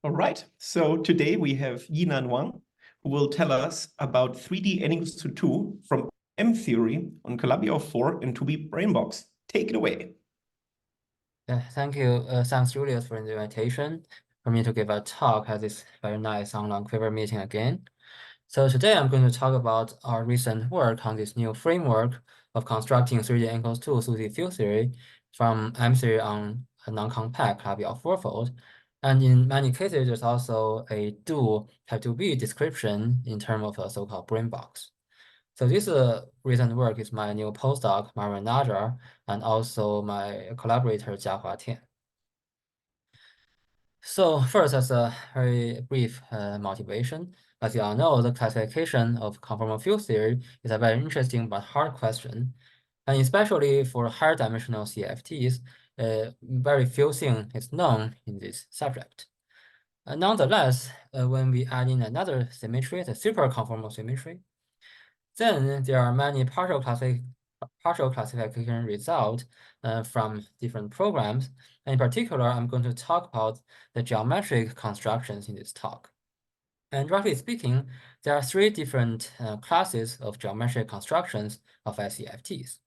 All right, so today we have Yi-Nan Wang, who will tell us about 3D n equals to 2 from M theory on Calabi-Yau 4 and 2B brain box. Take it away. Thank you. Thanks, Julius, for the invitation for me to give a talk at this very nice online Quiver meeting again. So today I'm going to talk about our recent work on this new framework of constructing 3D n equals 2 SUSY field theory from M theory on a non-compact Calabi-Yau fourfold. And in many cases, there's also a dual type 2B description in terms of a so-called brain box. So this recent work is my new postdoc, Marvin Najar, and also my collaborator, Jiahua Tian. So first, as a very brief motivation, as you all know, the classification of conformal field theory is a very interesting but hard question. And especially for higher dimensional CFTs, very few things is known in this subject. Nonetheless, when we add in another symmetry, the superconformal symmetry, then there are many partial classification results from different programs. And in particular, I'm going to talk about the geometric constructions in this talk. And roughly speaking, there are three different classes of geometric constructions of SCFTs.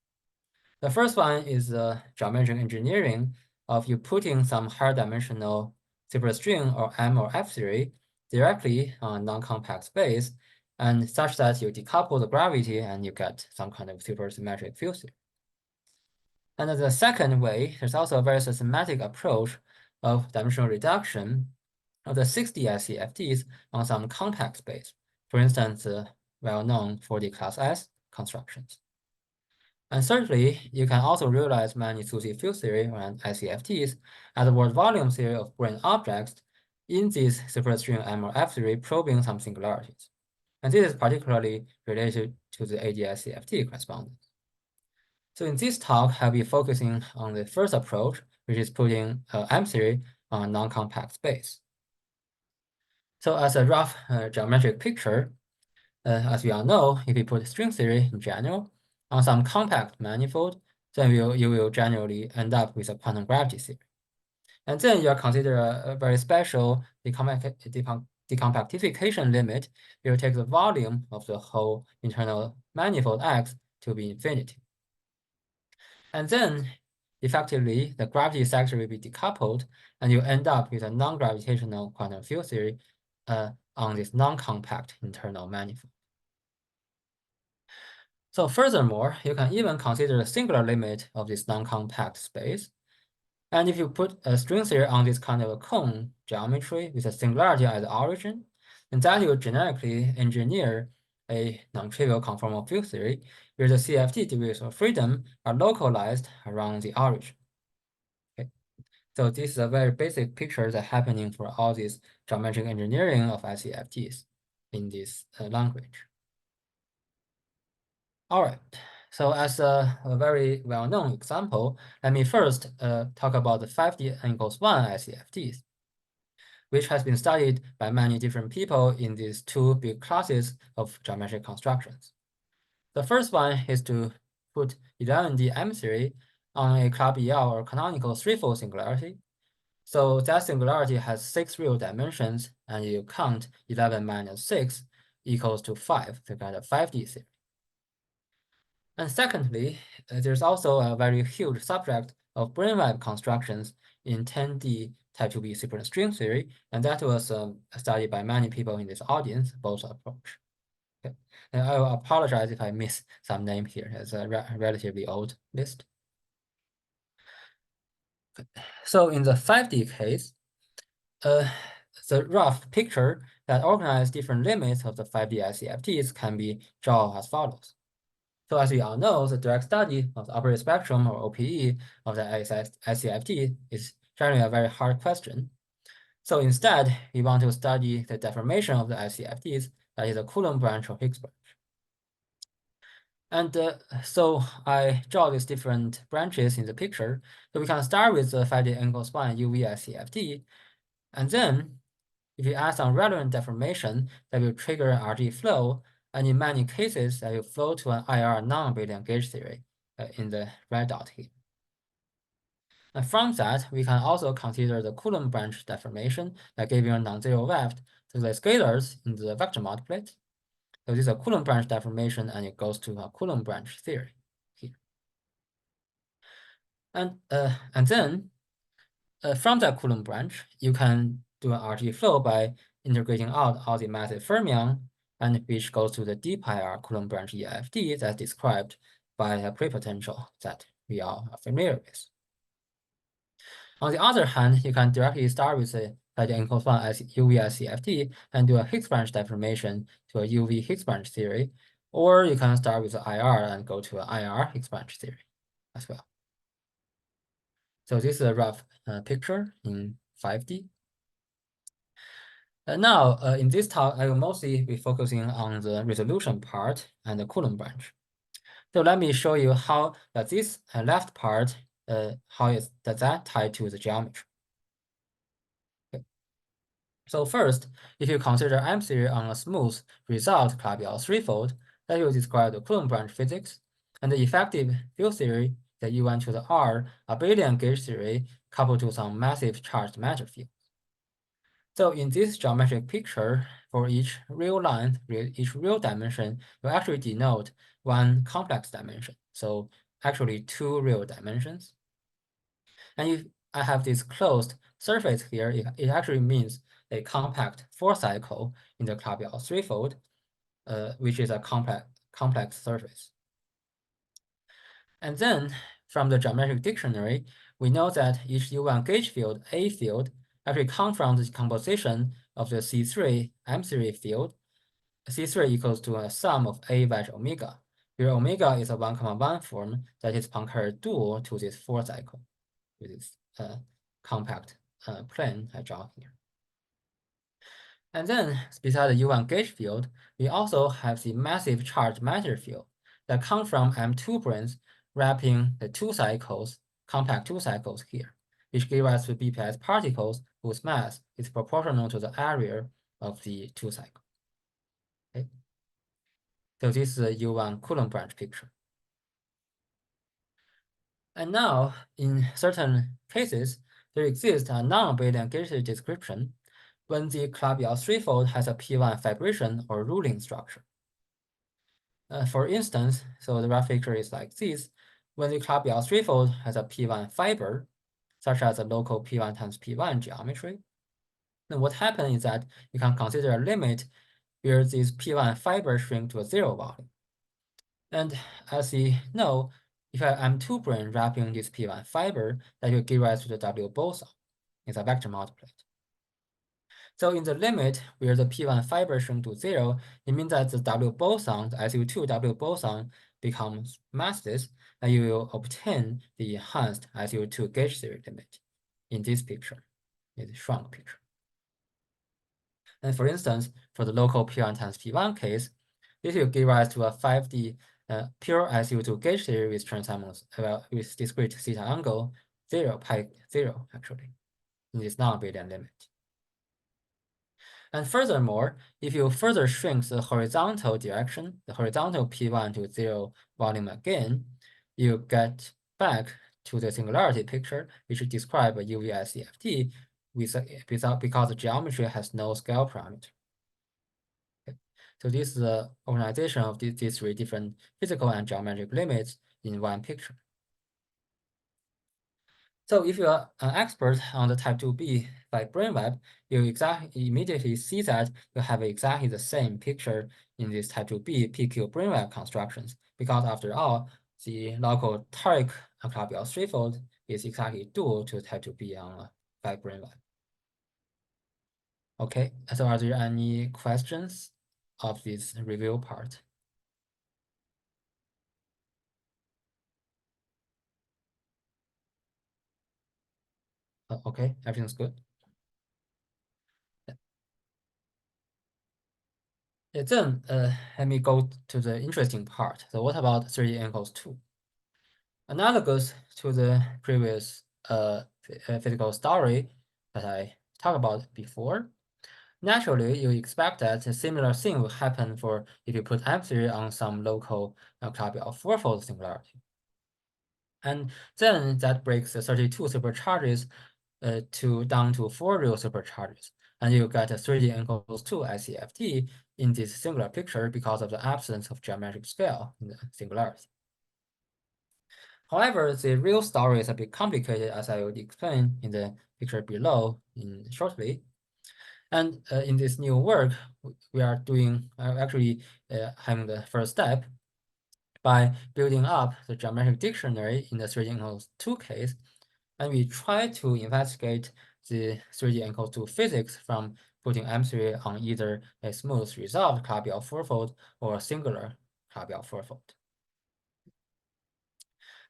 The first one is the geometric engineering of you putting some higher dimensional superstring or M or F theory directly on a non-compact space, and such that you decouple the gravity and you get some kind of supersymmetric field theory. And the second way, there's also a very systematic approach of dimensional reduction of the 6D SCFTs on some compact space. For instance, the well-known 4D class S constructions. And thirdly, you can also realize many SUSY field theory and SCFTs as a word volume theory of brane objects in this superstring M or F theory probing some singularities. And this is particularly related to the ADS-CFT correspondence. So in this talk, I'll be focusing on the first approach, which is putting M theory on a non-compact space. So as a rough geometric picture, as we all know, if you put string theory in general on some compact manifold, then you will generally end up with a quantum gravity theory. And then you consider a very special decompactification limit. You take the volume of the whole internal manifold X to be infinity. And then effectively, the gravity sector will be decoupled, and you end up with a non-gravitational quantum field theory on this non-compact internal manifold. So furthermore, you can even consider the singular limit of this non-compact space. And if you put a string theory on this kind of a cone geometry with a singularity as the origin, then that will generically engineer a non-trivial conformal field theory where the CFT degrees of freedom are localized around the origin. Okay. So this is a very basic picture that's happening for all this geometric engineering of SCFTs in this language. All right. So as a very well-known example, let me first talk about the 5D n equals 1 SCFTs, which has been studied by many different people in these two big classes of geometric constructions. The first one is to put 11D M theory on a Calabi-Yau or canonical threefold singularity. So that singularity has 6 real dimensions, and you count 11 minus 6 equals to 5, so kind of 5D theory. And secondly, there's also a very huge subject of brainwave constructions in 10D type 2B superstring theory, and that was studied by many people in this audience, both approach. Okay. And I will apologize if I miss some name here. It's a relatively old list. Okay. So in the 5D case, the rough picture that organizes different limits of the 5D SCFTs can be drawn as follows. So as we all know, the direct study of the operator spectrum or OPE of the SCFT is generally a very hard question. So instead, we want to study the deformation of the SCFTs, that is a Coulomb branch or Higgs branch. And so I draw these different branches in the picture. So we can start with the 5D n equals 1 UV SCFT. And then if you add some relevant deformation, that will trigger an RG flow. And in many cases, that will flow to an IR non-abelian gauge theory in the red dot here. And from that, we can also consider the Coulomb branch deformation by giving a non-zero vect to the scalars in the vector multiplet. So this is a Coulomb branch deformation, and it goes to a Coulomb branch theory here. And then from that Coulomb branch, you can do an RT flow by integrating out all the massive fermion, and which goes to the d pi r Coulomb branch EFD that's described by a prepotential that we are familiar with. On the other hand, you can directly start with a equals 1 as UV SCFT and do a Higgs branch deformation to a UV Higgs branch theory, or you can start with IR and go to an IR Higgs branch theory as well. So this is a rough picture in 5D. Now, in this talk, I will mostly be focusing on the resolution part and the Coulomb branch. So let me show you how does this left part, does that tie to the geometry. Okay. So first, if you consider M theory on a smooth result Calabi-Yau threefold, that will describe the Coulomb branch physics, and the effective field theory that you went to the R abelian gauge theory coupled to some massive charged matter field. So in this geometric picture, for each real line, each real dimension will actually denote one complex dimension. So actually 2 real dimensions. And if I have this closed surface here, it actually means a compact 4-cycle in the Calabi-Yau threefold, which is a complex surface. And then from the geometric dictionary, we know that each U1 gauge field, A field, actually comes from the composition of the C3 M3 field. C3 equals to a sum of A wedge omega, where omega is a 1,1 form that is Poincare dual to this 4-cycle with this compact plane I draw here. And then beside the U1 gauge field, we also have the massive charged matter field that comes from M2 branes wrapping the 2 cycles, compact 2 cycles here, which give us to BPS particles whose mass is proportional to the area of the 2 cycle. Okay. So this is a U1 Coulomb branch picture. And now, in certain cases, there exists a non-abelian gauge theory description when the Calabi-Yau threefold has a P1 fibration or ruling structure. For instance, so the rough picture is like this. When the Calabi-Yau threefold has a P1 fiber, such as a local P1 times P1 geometry, then what happens is that you can consider a limit where this P1 fiber shrink to a 0 volume. And as we know, if I am M2 brane wrapping this P1 fiber, that will give rise to the W boson. It's a vector multiplet. So in the limit where the P1 fiber shrink to 0, it means that the W boson, the SU2 W boson becomes massless, and you will obtain the enhanced SU2 gauge theory limit in this picture, in the shrunk picture. And for instance, for the local P1 times P1 case, this will give rise to a 5D pure SU2 gauge theory with transimus, with discrete theta angle 0, pi 0 actually, in this non-abelian limit. And furthermore, if you further shrink the horizontal direction, the horizontal P1 to 0 volume again, you get back to the singularity picture, which describes a UV SCFT because the geometry has no scale parameter. Okay. So this is the organization of these 3 different physical and geometric limits in one picture. So if you are an expert on the type 2B by BrainWeb, you immediately see that you have exactly the same picture in this type 2B PQ BrainWeb constructions, because after all, the local toric Calabi-Yau threefold is exactly dual to type 2B on by BrainWeb. Okay, so are there any questions of this review part? Okay, everything's good. Yeah, then let me go to the interesting part. So what about 3 equals 2? Analogous to the previous physical story that I talked about before, naturally you expect that a similar thing will happen for if you put M theory on some local Calabi-Yau fourfold singularity. And then that breaks the 32 supercharges down to 4 real supercharges. And you get a 3D enclosed 2 SCFT in this singular picture because of the absence of geometric scale in the singularity. However, the real story is a bit complicated, as I will explain in the picture below shortly. And in this new work, we are doing having the first step by building up the geometric dictionary in the 3D enclosed 2 case. And we try to investigate the 3D enclosed 2 physics from putting M3 on either a smooth resolved Calabi-Yau fourfold or a singular Calabi-Yau fourfold.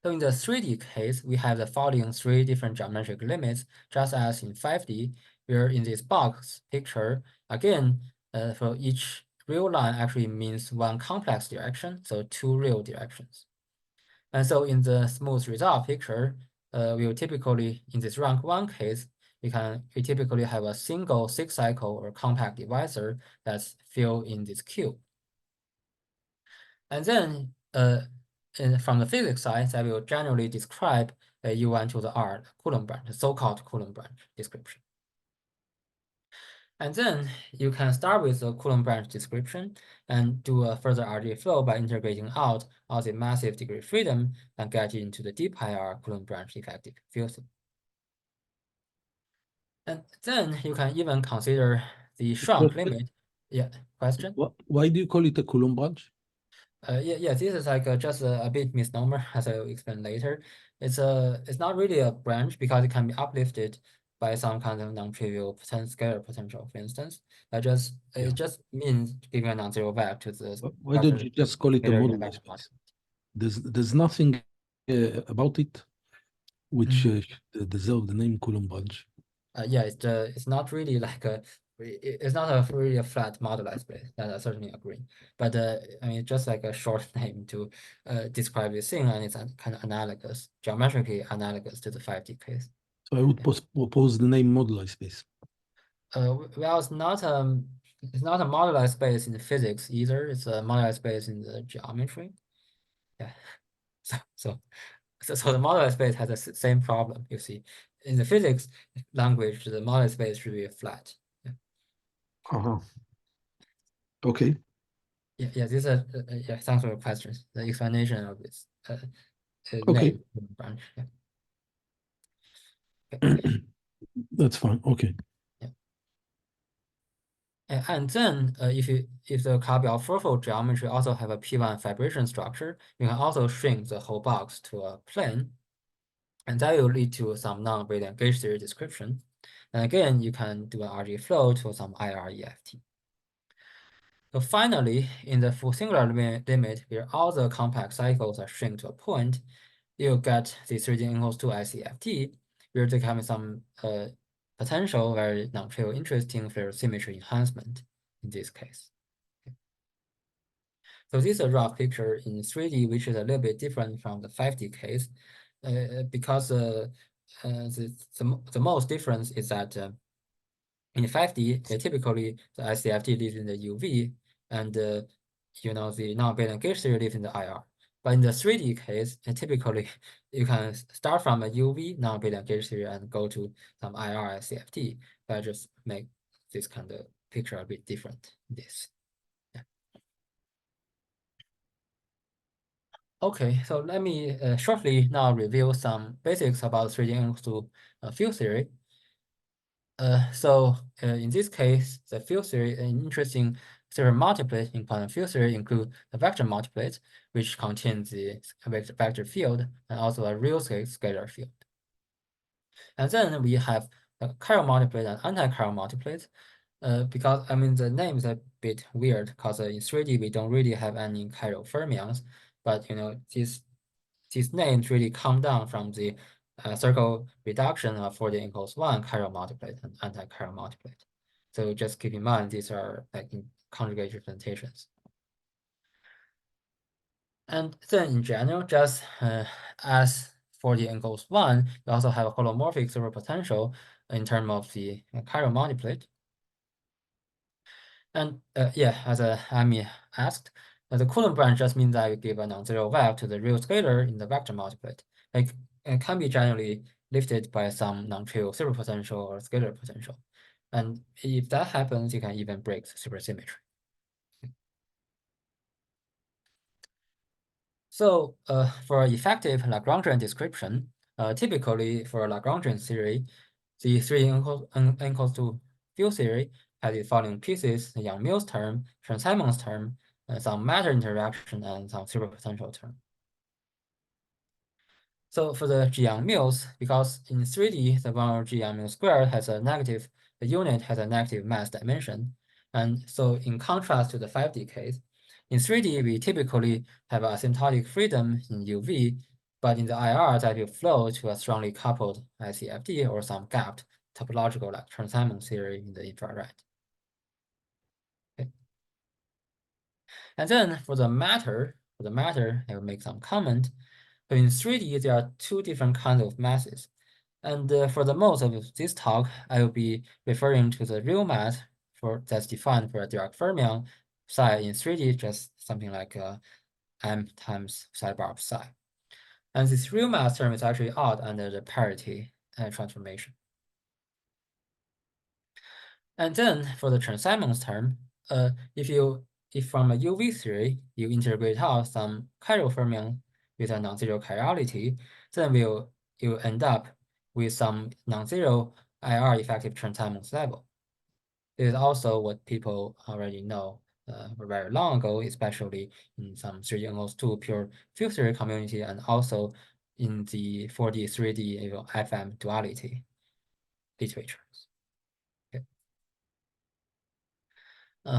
So in the 3D case, we have the following 3 different geometric limits, just as in 5D, where in this box picture, again, for each real line actually means 1 complex direction, so 2 real directions. And so in the smooth resolve picture, we will typically, in this rank 1 case, we typically have a single 6-cycle or compact divisor that's filled in this cube. And then from the physics side, I will generally describe U1 to the R, Coulomb branch, the so-called Coulomb branch description. And then you can start with the Coulomb branch description and do a further RG flow by integrating out all the massive degree freedom and get into the deep IR Coulomb branch effective field. And then you can even consider the shrunk limit. Yeah, question? Why do you call it a Coulomb branch? Yeah, this is like just a bit misnomer, as I will explain later. It's not really a branch because it can be uplifted by some kind of non-trivial scalar potential, for instance. It just means giving a non-zero vector to the. Why don't you just call it a moduli space? There's nothing about it which deserve the name Coulomb branch. Yeah, it's not really like it's not really a flat moduli space. That I certainly agree. But I mean, just like a short name to describe this thing, and it's kind of analogous, geometrically analogous to the 5D case. So I would propose the name moduli space. Well, it's not a moduli space in physics either. It's a moduli space in the geometry. Yeah. So the moduli space has the same problem. You see, in the physics language, the moduli space should be flat. Yeah. Okay. Yeah. These are thanks for your questions. The explanation of this Okay. name branch. Yeah. Okay. That's fine. Okay. And then if the Calabi-Yau fourfold geometry also have a P1 vibration structure, you can also shrink the whole box to a plane. And that will lead to some non-abelian gauge theory description. And again, you can do an RG flow to some IR EFT. So finally, in the full singular limit, where all the compact cycles are shrink to a point, you'll get the 3D enclosed 2 SCFT, where they have some potential very non-trivial interesting for symmetry enhancement in this case. Okay. So this is a rough picture in 3D, which is a little bit different from the 5D case, because the most difference is that in 5D, typically the SCFT lives in the UV, and the non-abelian gauge theory lives in the IR. But in the 3D case, typically you can start from a UV non-abelian gauge theory and go to some IR SCFT. But I just make this kind of picture a bit different. Yeah. Okay, so let me shortly now review some basics about 3D enclosed field theory. So in this case, the field theory, an interesting theorem multiplet in quantum field theory include the vector multiplet, which contains the vector field and also a real scalar field. And then we have a chiral multiplet and anti-chiral multiplet, because I mean the name is a bit weird because in 3D we don't really have any chiral fermions, but these names really come down from the circle reduction of 4D equals 1 chiral multiplet and anti-chiral multiplet. So just keep in mind these are like in conjugate representations. And then in general, just as 4D equals 1, you also have a holomorphic superpotential in terms of the chiral multiplet. And yeah, as Amy asked, the Coulomb branch just means that you give a non-zero vector to the real scalar in the vector multiplet. like it can be generally lifted by some non-trivial superpotential or scalar potential. And if that happens, you can even break the supersymmetry. So for effective Lagrangian description, typically for Lagrangian theory, the 3 n equals to field theory has the following pieces: the Yang-Mills term, Chern-Simons term, some matter interaction, and some superpotential term. So for the Yang-Mills, because in 3D, the 1 over Yang-Mills squared has a negative, the unit has a negative mass dimension. And so in contrast to the 5D case, in 3D, we typically have asymptotic freedom in UV, but in the IR, that will flow to a strongly coupled SCFT or some gapped topological like Chern-Simons theory in the infrared. Okay. And then for the matter, I will make some comment. So in 3D, there are 2 different kinds of masses. And for the most of this talk, I will be referring to the real mass that's defined for a Dirac fermion psi in 3D, just something like m times psi bar of psi. And this real mass term is actually odd under the parity transformation. And then for the Chern-Simons term, if from a UV theory, you integrate out some chiral fermion with a non-zero chirality, then you end up with some non-zero IR effective Chern-Simons level. This is also what people already know very long ago, especially in some 3D2 pure field theory community, and also in the 4D, 3D FM duality literatures. Okay.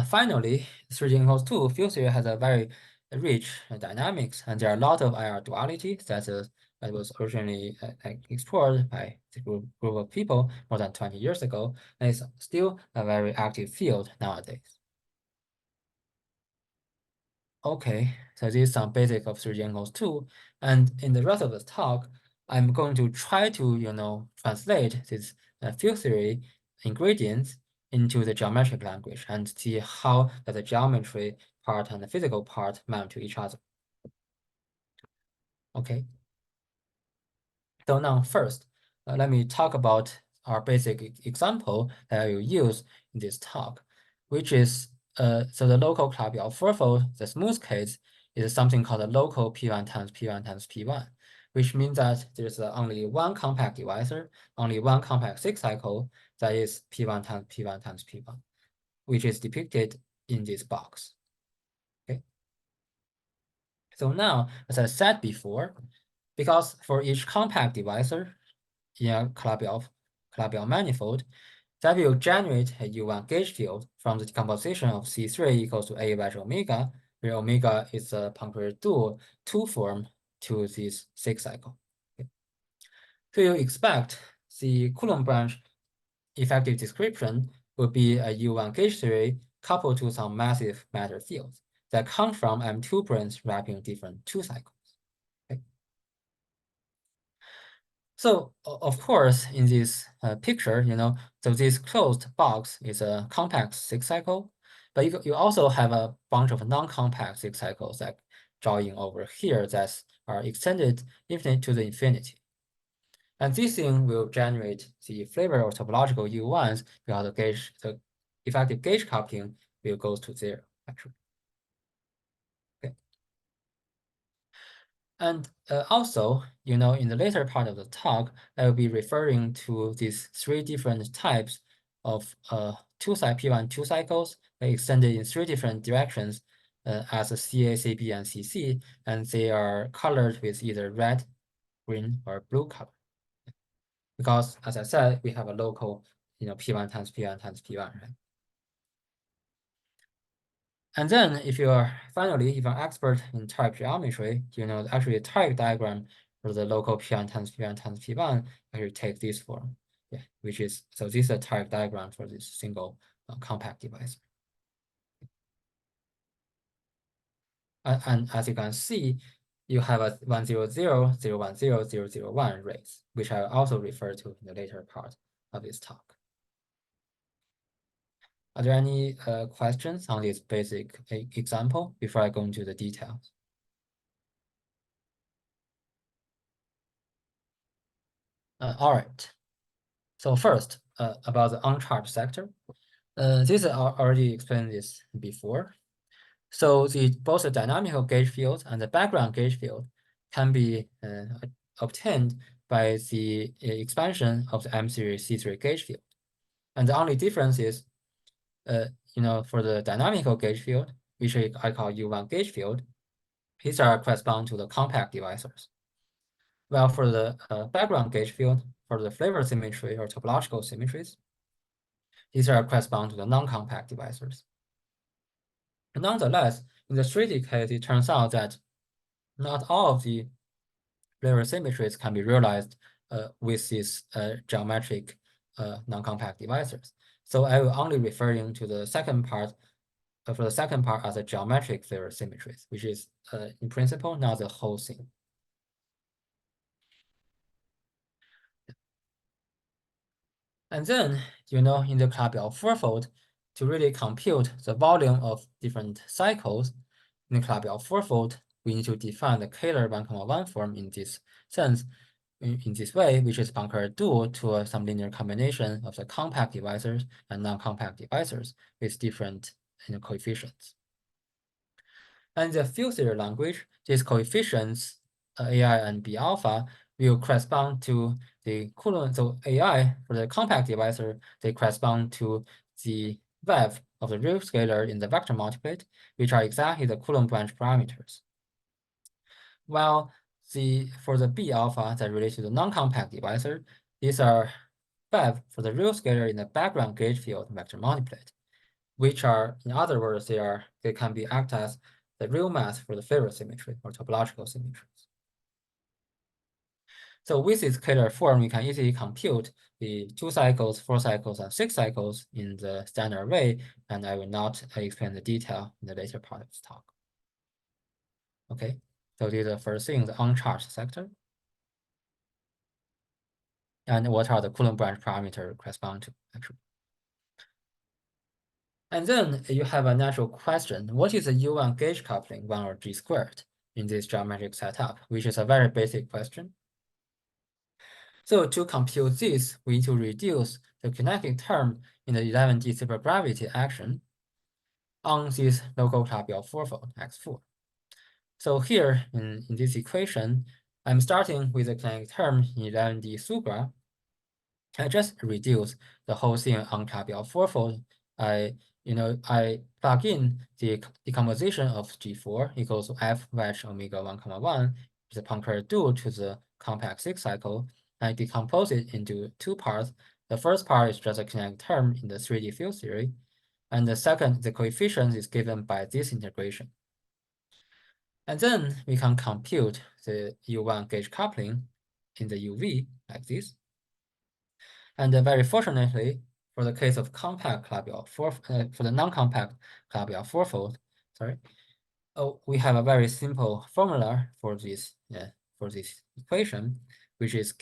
Finally, 3D2 field theory has a very rich dynamics, and there are a lot of IR duality that was originally explored by the group of people more than 20 years ago, and it's still a very active field nowadays. Okay, so this is some basic of 3D2, and in the rest of the talk, I'm going to try to translate this field theory ingredients into the geometric language and see how the geometry part and the physical part map to each other. Okay. So now first, let me talk about our basic example that I will use in this talk, which is so the local Calabi-Yau fourfold, the smooth case, is something called a local P1 times P1 times P1, which means that there's only one compact divisor, only one compact 6 cycle that is P1 times P1 times P1, which is depicted in this box. Okay. So now, as I said before, because for each compact divisor in a Calabi-Yau manifold, that will generate a U1 gauge field from the decomposition of C3 equals to A wedge omega, where omega is a punctuated dual 2 form to this 6 cycle. Okay. So you expect the Coulomb branch effective description would be a U1 gauge theory coupled to some massive matter fields that come from M2 branes wrapping different 2 cycles. Okay. So of course, in this picture, so this closed box is a compact 6 cycle, but you also have a bunch of non-compact 6 cycles like drawing over here that are extended infinite to the infinity. And this thing will generate the flavor of topological U1s because the effective gauge coupling will go to 0, actually. Okay. And also, in the later part of the talk, I will be referring to these 3 different types of P1 2 cycles extended in 3 different directions as a CA, CB, and CC, and they are colored with either red, green, or blue color. Because, as I said, we have a local, P1 times P1 times P1, right? And then if you're an expert in toric geometry, actually a toric diagram for the local P1 times P1 times P1 actually take this form. Yeah, so this is a toric diagram for this single compact device. And as you can see, you have a 1, 0, 0, 0, 1, 0, 0, 0, 1 rays, which I will also refer to in the later part of this talk. Are there any questions on this basic example before I go into the details? All right. So first, about the uncharged sector. This I already explained this before. So both the dynamical gauge field and the background gauge field can be obtained by the expansion of the M-series C3 gauge field. And the only difference is, for the dynamical gauge field, which I call U1 gauge field, these are correspond to the compact divisors. Well, for the background gauge field, for the flavor symmetry or topological symmetries, these are correspond to the non-compact divisors. Nonetheless, in the 3D case, it turns out that not all of the flavor symmetries can be realized with these geometric non-compact divisors. So I will only referring to the second part, for the second part as a geometric flavor symmetries, which is in principle not the whole thing. And then, in the Calabi-Yau fourfold, to really compute the volume of different cycles in the Calabi-Yau fourfold, we need to define the Kähler 1,1 form in this sense, in this way, which is Bunker dual to some linear combination of the compact divisors and non-compact divisors with different coefficients. And in the field theory language, these coefficients, AI and B alpha, will correspond to the Coulomb. So AI for the compact divisor, they correspond to the VEV of the real scalar in the vector multiplet, which are exactly the Coulomb branch parameters. While for the B alpha that relate to the non-compact divisor, these are VEV for the real scalar in the background gauge field vector multiplet, which are, in other words, they can be act as the real mass for the flavor symmetry or topological symmetries. So with this Kähler form, we can easily compute the 2 cycles, 4 cycles, and 6 cycles in the standard way, and I will not explain the detail in the later part of this talk. Okay, so this is the first thing, the uncharged sector. And what are the Coulomb branch parameter correspond to, actually. And then you have a natural question, what is the U1 gauge coupling 1 or G squared in this geometric setup, which is a very basic question. So to compute this, we need to reduce the kinetic term in the 11D supergravity action on this local Calabi-Yau fourfold X4. So here in this equation, I'm starting with the kinetic term in 11D sugra. I just reduce the whole thing on Calabi-Yau fourfold. I plug in the decomposition of G4 equals F wedge omega 1,1 is a Poincare dual to the compact 6 cycle. I decompose it into 2 parts. The first part is just a kinetic term in the 3D field theory. And the second, the coefficient is given by this integration. And then we can compute the U1 gauge coupling in the UV like this. And very fortunately, for the case of compact Calabi-Yau for the non-compact Calabi-Yau fourfold, we have a very simple formula for this equation, which is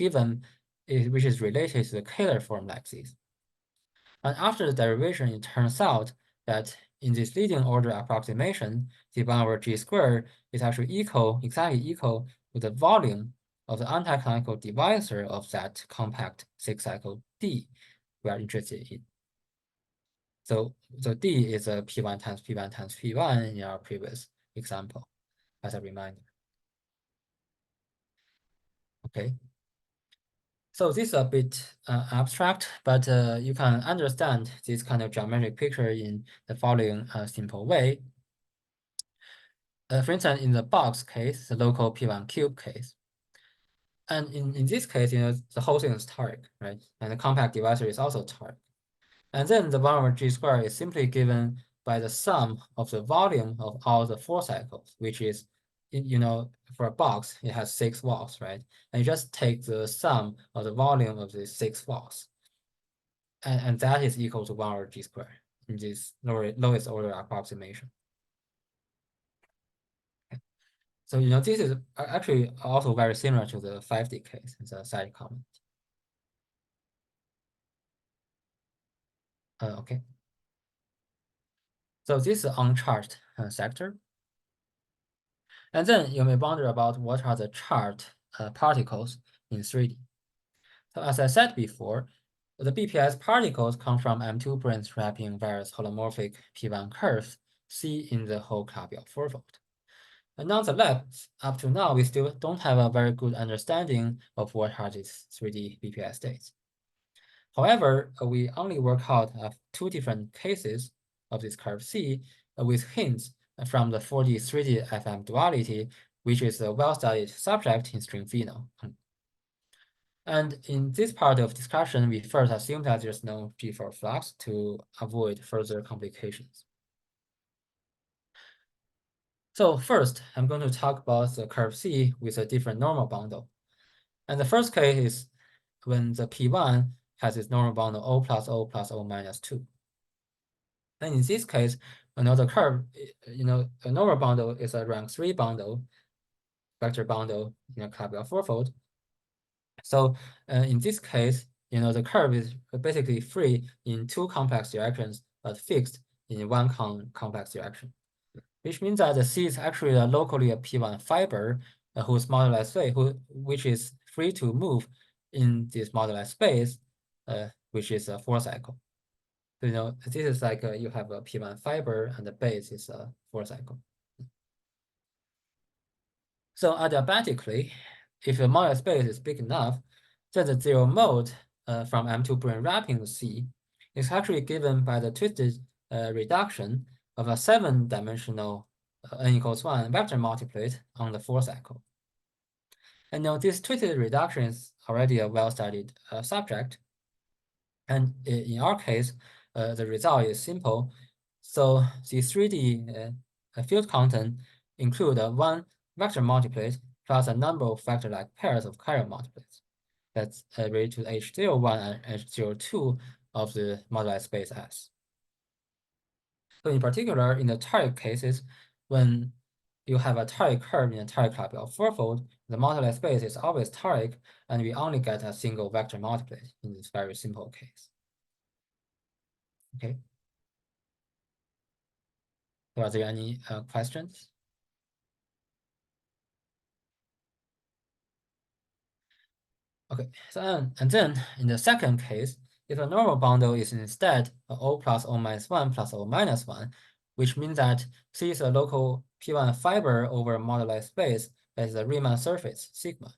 related to the Kähler form like this. And after the derivation, it turns out that in this leading order approximation, the 1 over G squared is actually exactly equal to the volume of the anti-canonical divisor of that compact 6 cycle D we are interested in. So D is a P1 times P1 times P1 in our previous example, as a reminder. Okay. So this is a bit abstract, but you can understand this kind of geometric picture in the following simple way. For instance, in the box case, the local P1 cube case. And in this case, the whole thing is toric, right? And the compact divisor is also toric. And then the 1 over G squared is simply given by the sum of the volume of all the 4 cycles, which is, for a box, it has 6 walls, right? And you just take the sum of the volume of the 6 walls. And that is equal to 1 over G squared in this lowest order approximation. Okay. So, this is actually also very similar to the 5D case. It's a side comment. Okay. So this is uncharged sector. And then you may wonder about what are the charged particles in 3D. So as I said before, the BPS particles come from M2 branes wrapping various holomorphic P1 curves C in the whole Calabi-Yau fourfold. And nonetheless, up to now, we still don't have a very good understanding of what are these 3D BPS states. However, we only work out 2 different cases of this curve C with hints from the 4D 3D FM duality, which is a well-studied subject in string phenol. And in this part of discussion, we first assume that there's no G4 flux to avoid further complications. So first, I'm going to talk about the curve C with a different normal bundle. And the first case is when the P1 has its normal bundle O plus O plus O minus 2. And in this case, another curve, a normal bundle is a rank 3 bundle, vector bundle in a Calabi-Yau fourfold. So in this case, the curve is basically free in 2 complex directions, but fixed in 1 complex direction, which means that the C is actually locally a P1 fiber whose moduli space, which is free to move in this moduli space, which is a 4 cycle. So, this is like you have a P1 fiber and the base is a 4 cycle. So adiabatically, if the moduli space is big enough, then the zero mode from M2 brane wrapping C is actually given by the twisted reduction of a 7-dimensional n equals 1 vector multiplet on the 4 cycle. And now this twisted reduction is already a well-studied subject. And in our case, the result is simple. So the 3D field content include 1 vector multiplet plus a number of vector-like pairs of chiral multiplets. That's related to H01 and H02 of the moduli space S. So in particular, in the toric cases, when you have a toric curve in a toric Calabi-Yau fourfold, the moduli space is always toric, and we only get a single vector multiplet in this very simple case. Okay. So are there any questions? Okay, so and then in the second case, if a normal bundle is instead O plus O minus 1 plus O minus 1, which means that C is a local P1 fiber over moduli space that is a Riemann surface sigma.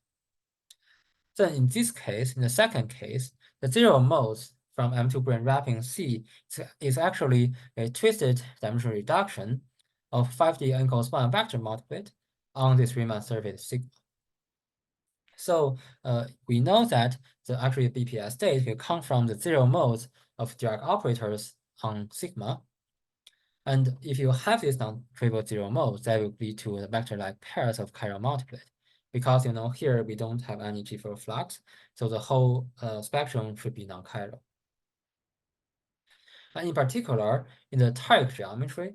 Then in this case, in the second case, the zero modes from M2 brane wrapping C is actually a twisted dimensional reduction of 5D n equals 1 vector multiplet on this Riemann surface sigma. So we know that the actual BPS state will come from the zero modes of Dirac operators on sigma. And if you have these non-trivial zero modes, that will lead to the vector-like pairs of chiral multiplet. Because here we don't have any G4 flux, so the whole spectrum should be non-chiral. And in particular, in the toric geometry,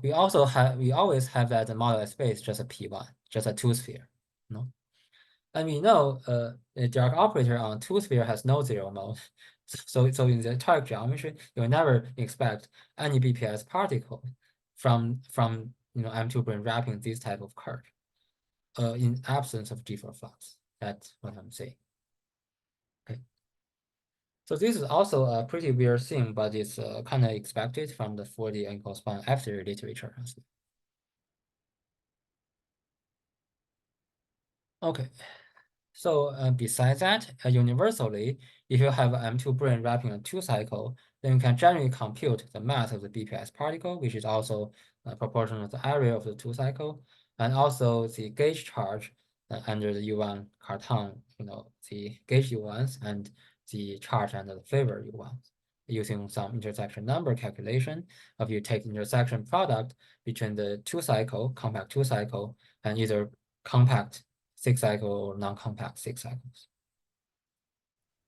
we always have that the moduli space just a P1, just a 2-sphere. And we know the Dirac operator on 2-sphere has no zero mode. So in the toric geometry, you'll never expect any BPS particle from M2 brane wrapping this type of curve in absence of G4 flux. That's what I'm saying. Okay. So this is also a pretty weird thing, but it's kind of expected from the 4D n equals 1 after literature. Okay. So besides that, universally, if you have M2 brane wrapping a 2-cycle, then you can generally compute the mass of the BPS particle, which is also proportional to the area of the 2-cycle, and also the gauge charge under the U1 carton, the gauge U1s and the charge under the flavor U1s, using some intersection number calculation of you take intersection product between the 2-cycle, compact 2-cycle, and either compact 6-cycle or non-compact 6 cycles.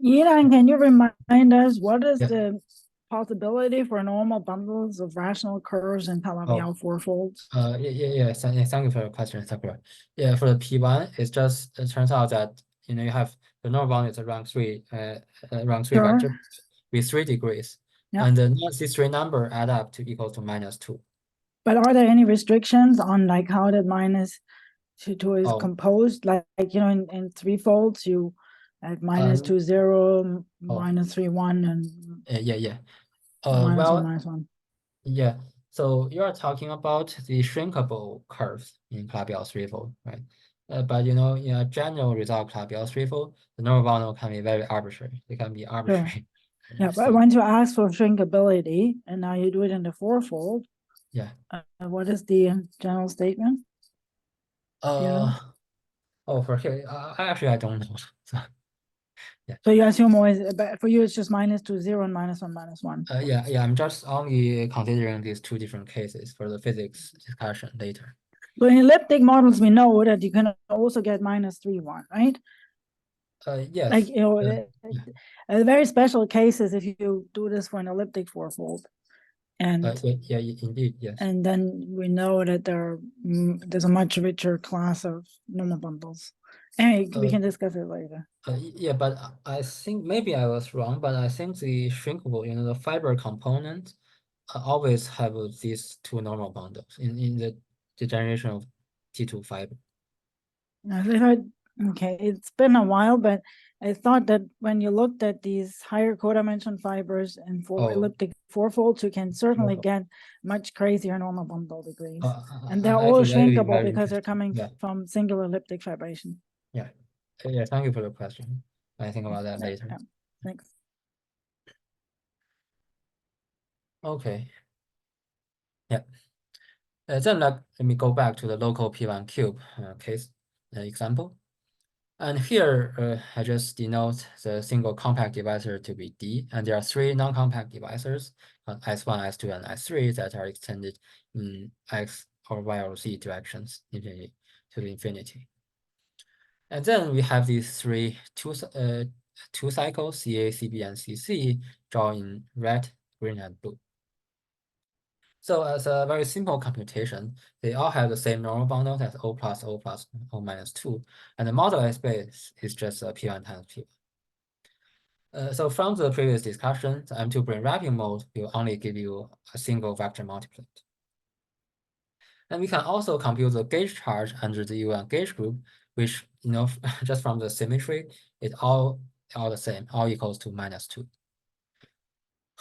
Yi-Nan, can you remind us what is the possibility for normal bundles of rational curves in Calabi-Yau fourfolds? Yeah. Thank you for your question, Sakura. Yeah, for the P1, it turns out that you have the normal bundle is a rank 3 vector with 3 degrees, and the non-C3 number add up to equal to -2. But are there any restrictions on like how that -2 is composed? Like in 3 folds, you at minus 2, 0, minus 3, 1, and yeah. minus 1, Well, minus 1. yeah. So you are talking about the shrinkable curves in Calabi-Yau threefold, right? But in a general result Calabi-Yau threefold, the normal bundle can be very arbitrary. They can be arbitrary. Yeah, but when you ask for shrinkability, and now you do it in the fourfold. Yeah. What is the general statement? For here, I don't know. Yeah. So you assume always, but for you it's just minus 2, 0, and minus 1, minus 1. Yeah. I'm just only considering these two different cases for the physics discussion later. So in elliptic models, we know that you can also get minus 3, 1, right? Yes. Like a very special cases if you do this for an elliptic fourfold. And yeah, indeed, yes. And then we know that there's a much richer class of normal bundles. Anyway, we can discuss it later. Yeah, but I think maybe I was wrong, but I think the shrinkable, the fiber component always have these two normal bundles in the generation of T2 fiber. Okay, it's been a while, but I thought that when you looked at these higher codimension fibers and for elliptic fourfolds, you can certainly get much crazier normal bundle degrees. And they're all shrinkable because they're coming from singular elliptic fibration. Yeah. Yeah, thank you for the question. I think about that later. Yeah. Thanks. Okay. Yeah. Then let me go back to the local P1 cube case example. And here, I just denote the single compact divisor to be D, and there are three non-compact divisors, S1, S2, and S3, that are extended in X or Y or Z directions to the infinity. And then we have these two cycles, CA, CB, and CC, drawn in red, green, and blue. So as a very simple computation, they all have the same normal bundle, that's O plus O plus O minus 2. And the model space is just P1 times P1. So from the previous discussion, the M2 brane wrapping mode will only give you a single vector multiplet. And we can also compute the gauge charge under the U1 gauge group, which, just from the symmetry, it's all the same, all equals to minus 2.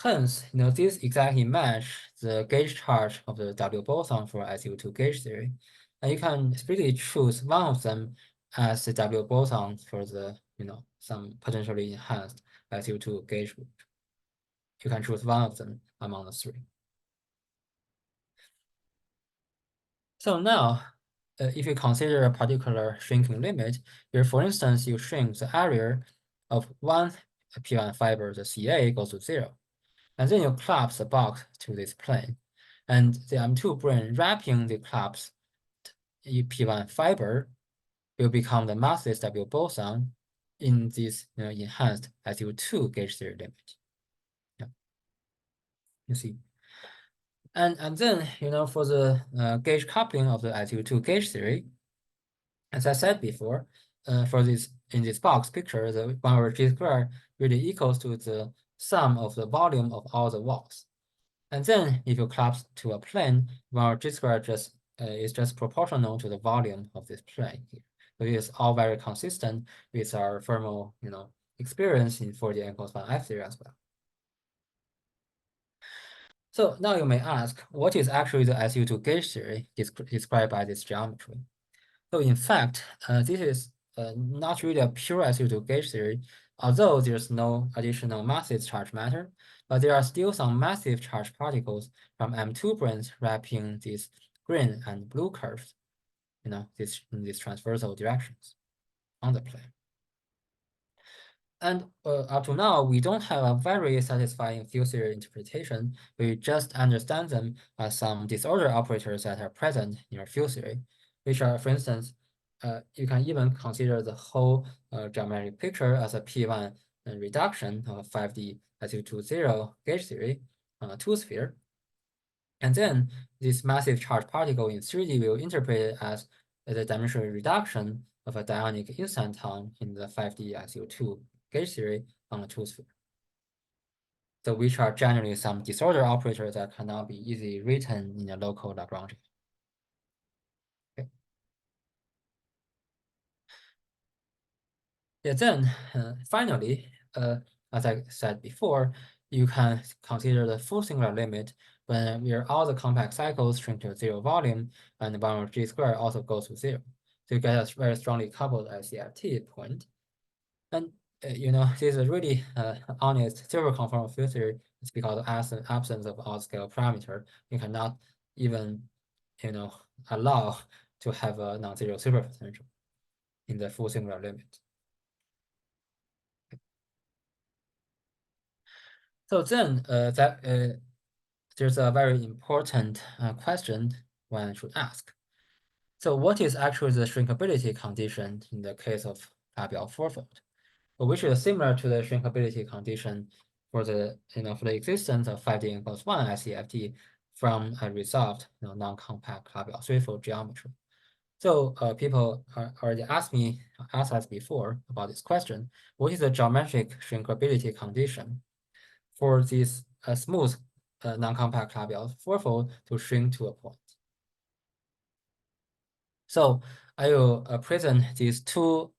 Hence, this exactly match the gauge charge of the W boson for SU2 gauge theory. And you can really choose one of them as the W boson for the, some potentially enhanced SU2 gauge group. You can choose one of them among the three. So now, if you consider a particular shrinking limit, here, for instance, you shrink the area of one P1 fiber, the CA, goes to 0. And then you collapse the box to this plane. And the M2 brane wrapping the collapsed P1 fiber will become the massless W boson in this enhanced SU2 gauge theory limit. Yeah. You see. And then, for the gauge coupling of the SU2 gauge theory, as I said before, in this box picture, the 1 over G squared really equals to the sum of the volume of all the walls. And then if you collapse to a plane, 1 over G squared is just proportional to the volume of this plane here. So it is all very consistent with our thermal, experience in 4D n=1 F theory as well. So now you may ask, what is actually the SU2 gauge theory described by this geometry? So in fact, this is not really a pure SU2 gauge theory, although there's no additional massive charge matter, but there are still some massive charge particles from M2 branes wrapping these green and blue curves, in these transversal directions on the plane. And up to now, we don't have a very satisfying field theory interpretation. We just understand them as some disorder operators that are present in your field theory, which are, for instance, you can even consider the whole geometric picture as a P1 reduction of a 5D SU20 gauge theory on a two-sphere. And then this massive charge particle in 3D will interpret it as the dimensional reduction of a dionic instanton in the 5D SU2 gauge theory on a two-sphere. So which are generally some disorder operators that cannot be easily written in a local Lagrangian. Okay. Yeah, then finally, as I said before, you can consider the full singular limit where all the compact cycles shrink to 0 volume and the bound G square also goes to 0. So you get a very strongly coupled SCFT point. And this is really honest zero conformal field theory. It's because of absence of odd scale parameter. You cannot even allow to have a non-zero superpotential in the full singular limit. So then there's a very important question one should ask. So what is actually the shrinkability condition in the case of Calabi-Yau fourfold, which is similar to the shrinkability condition for the for the existence of 5D equals 1 SCFT from a resolved non-compact Calabi-Yau threefold geometry. So people already asked us before about this question. What is the geometric shrinkability condition for this smooth non-compact Calabi-Yau fourfold to shrink to a point? So I will present these two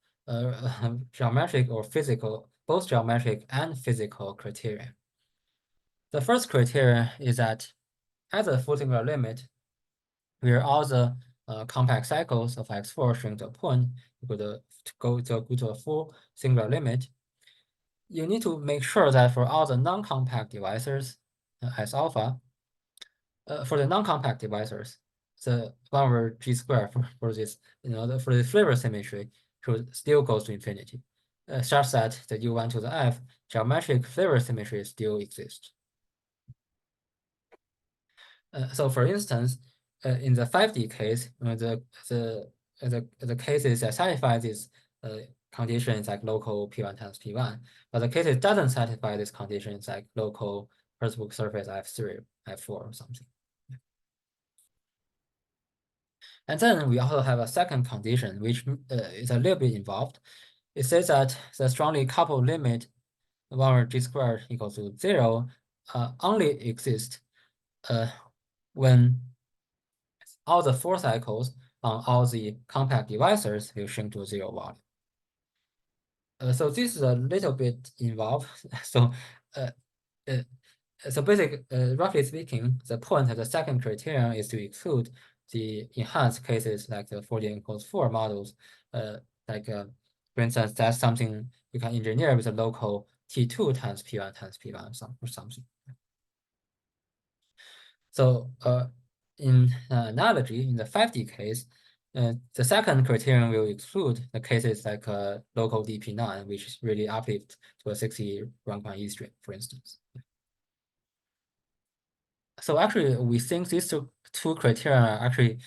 geometric or physical, both geometric and physical criteria. The first criteria is that at the full singular limit, where all the compact cycles of X4 shrink to a point, to go to a full singular limit, you need to make sure that for all the non-compact divisors as alpha, for the non-compact divisors, the 1 over G square for this, for the flavor symmetry still goes to infinity, such that the U1 to the F geometric flavor symmetry still exists. So for instance, in the 5D case, the cases that satisfy this condition is like local P1 times P1, but the case that doesn't satisfy this condition is like local Hertzsprung surface F3, F4 or something. And then we also have a second condition, which is a little bit involved. It says that the strongly coupled limit 1 over G squared equals to 0 only exists when all the 4 cycles on all the compact divisors will shrink to 0 volume. So this is a little bit involved. So roughly speaking, the point of the second criterion is to exclude the enhanced cases like the 4D equals 4 models. For instance, that's something you can engineer with a local T2 times P1 times P1 or something. So in analogy, in the 5D case, the second criterion will exclude the cases like local DP9, which is really uplift to a 60 rank-1 E string, for instance. So actually, we think these two criteria are actually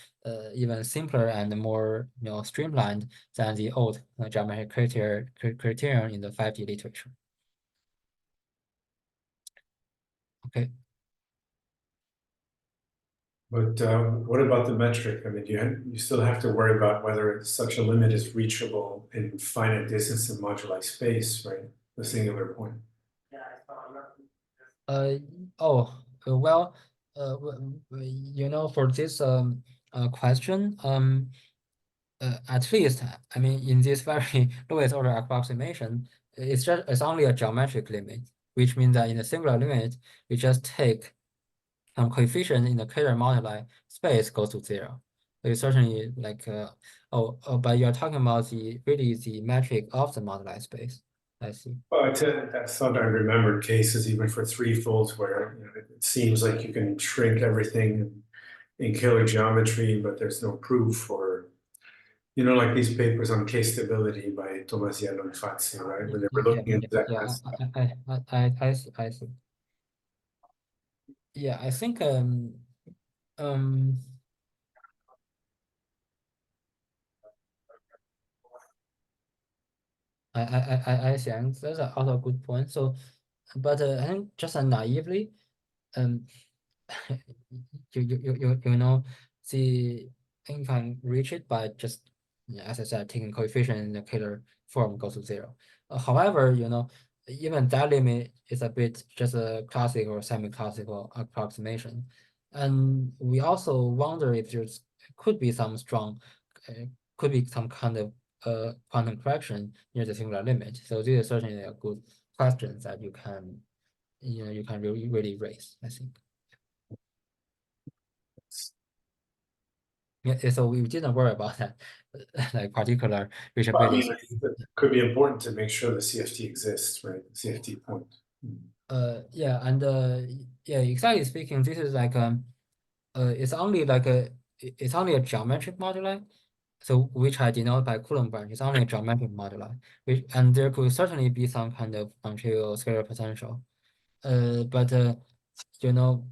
even simpler and more streamlined than the old geometric criterion in the 5D literature. Okay. But what about the metric? I mean, you still have to worry about whether such a limit is reachable in finite distance and moduli space, right? The singular point. Well, for this question, at least, I mean, in this very lowest order approximation, it's only a geometric limit, which means that in the singular limit, we just take some coefficient in the Kähler moduli space goes to 0. So it's certainly like but you're talking about the metric of the moduli space. I see. Well, I thought I remembered cases even for threefolds where it seems like you can shrink everything in Kähler geometry, but there's no proof for, like these papers on case stability by Tomasiello and Fazzi, right? Where they were looking into that kind of stuff. I see. Yeah, I think I think that's also a good point. So, but I think just naively, you can reach it by just, as I said, taking coefficient in the Kähler form goes to 0. However, even that limit is a bit just a classic or semi-classical approximation, and we also wonder if could be some kind of quantum correction near the singular limit. So this is certainly a good question that you can really raise, I think. Yeah, so we didn't worry about that, like particular reachability. It could be important to make sure the CFT exists, right? The CFT point. Yeah, and yeah, exactly speaking, this is like it's only a geometric moduli, so which I denote by Coulomb branch. It's only a geometric moduli, and there could certainly be some kind of non-trivial scalar potential. But you know,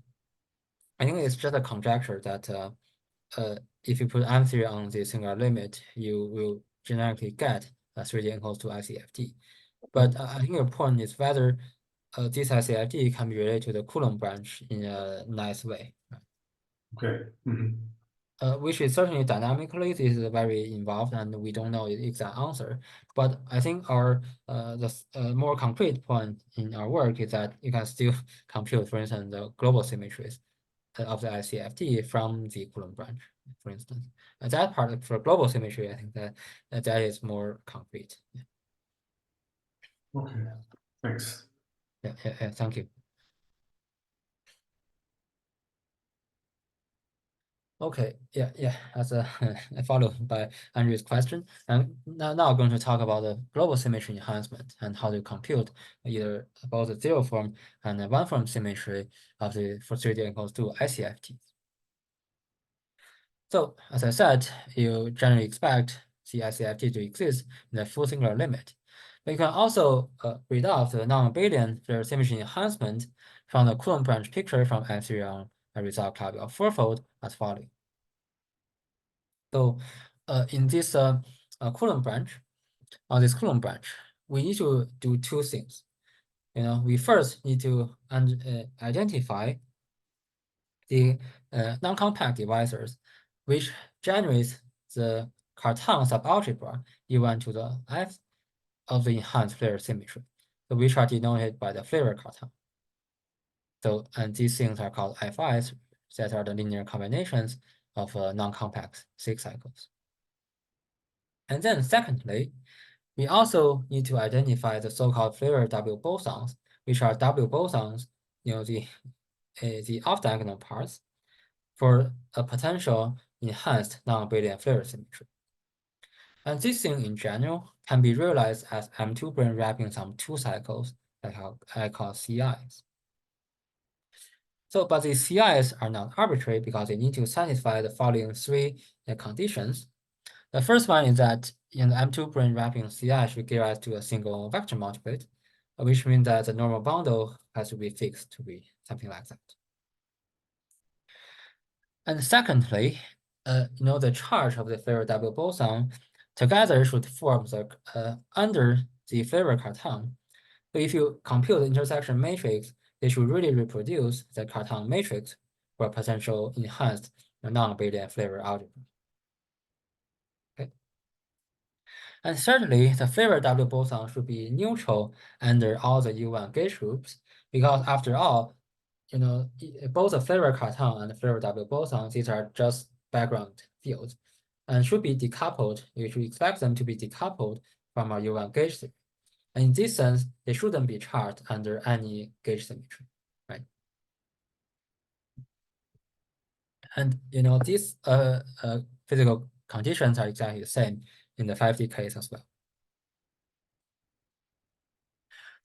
I think it's just a conjecture that if you put M3 on the singular limit, you will generically get a 3D enclosed to SCFT. But I think your point is whether this SCFT can be related to the Coulomb branch in a nice way. Okay. Which is certainly dynamically, this is very involved, and we don't know the exact answer. But I think our the more concrete point in our work is that you can still compute, for instance, the global symmetries of the SCFT from the Coulomb branch, for instance. And that part for global symmetry, I think that that is more concrete. Yeah. Okay, thanks. Yeah, thank you. Okay, yeah, as a followed by Andrew's question, and now I'm going to talk about the global symmetry enhancement and how to compute either both the zero form and the one form symmetry of the for 3D enclosed to SCFT. So as I said, you generally expect the SCFT to exist in the full singular limit. But you can also read off the non-abelian Flair symmetry enhancement from the Coulomb branch picture from M3 on a result Calabi-Yau fourfold as follows. So in this Coulomb branch, on this Coulomb branch, we need to do two things. We first need to identify the non-compact divisors, which generates the Cartan subalgebra E1 to the F of the enhanced Flair symmetry, so which are denoted by the Flair Cartan. So, and these things are called FIs, that are the linear combinations of non-compact 6 cycles. And then secondly, we also need to identify the so-called Flair W bosons, which are W bosons, the off-diagonal parts for a potential enhanced non-abelian Flair symmetry. And this thing in general can be realized as M2 brane wrappings on 2 cycles that I call CIs. So, but the CIs are not arbitrary because they need to satisfy the following 3 conditions. The first one is that in the M2 brane wrapping CI should give rise to a single vector multiplet, which means that the normal bundle has to be fixed to be something like that. And secondly, the charge of the Flair W boson together should form the under the Flair Cartan. So if you compute the intersection matrix, they should really reproduce the Cartan matrix for potential enhanced non-abelian Flair algebra. Okay. And thirdly, the Flair W boson should be neutral under all the U1 gauge groups, because after all, both the Flair Cartan and the Flair W boson, these are just background fields and should be decoupled. You should expect them to be decoupled from our U1 gauge theory. And in this sense, they shouldn't be charged under any gauge symmetry, right? And these physical conditions are exactly the same in the 5D case as well.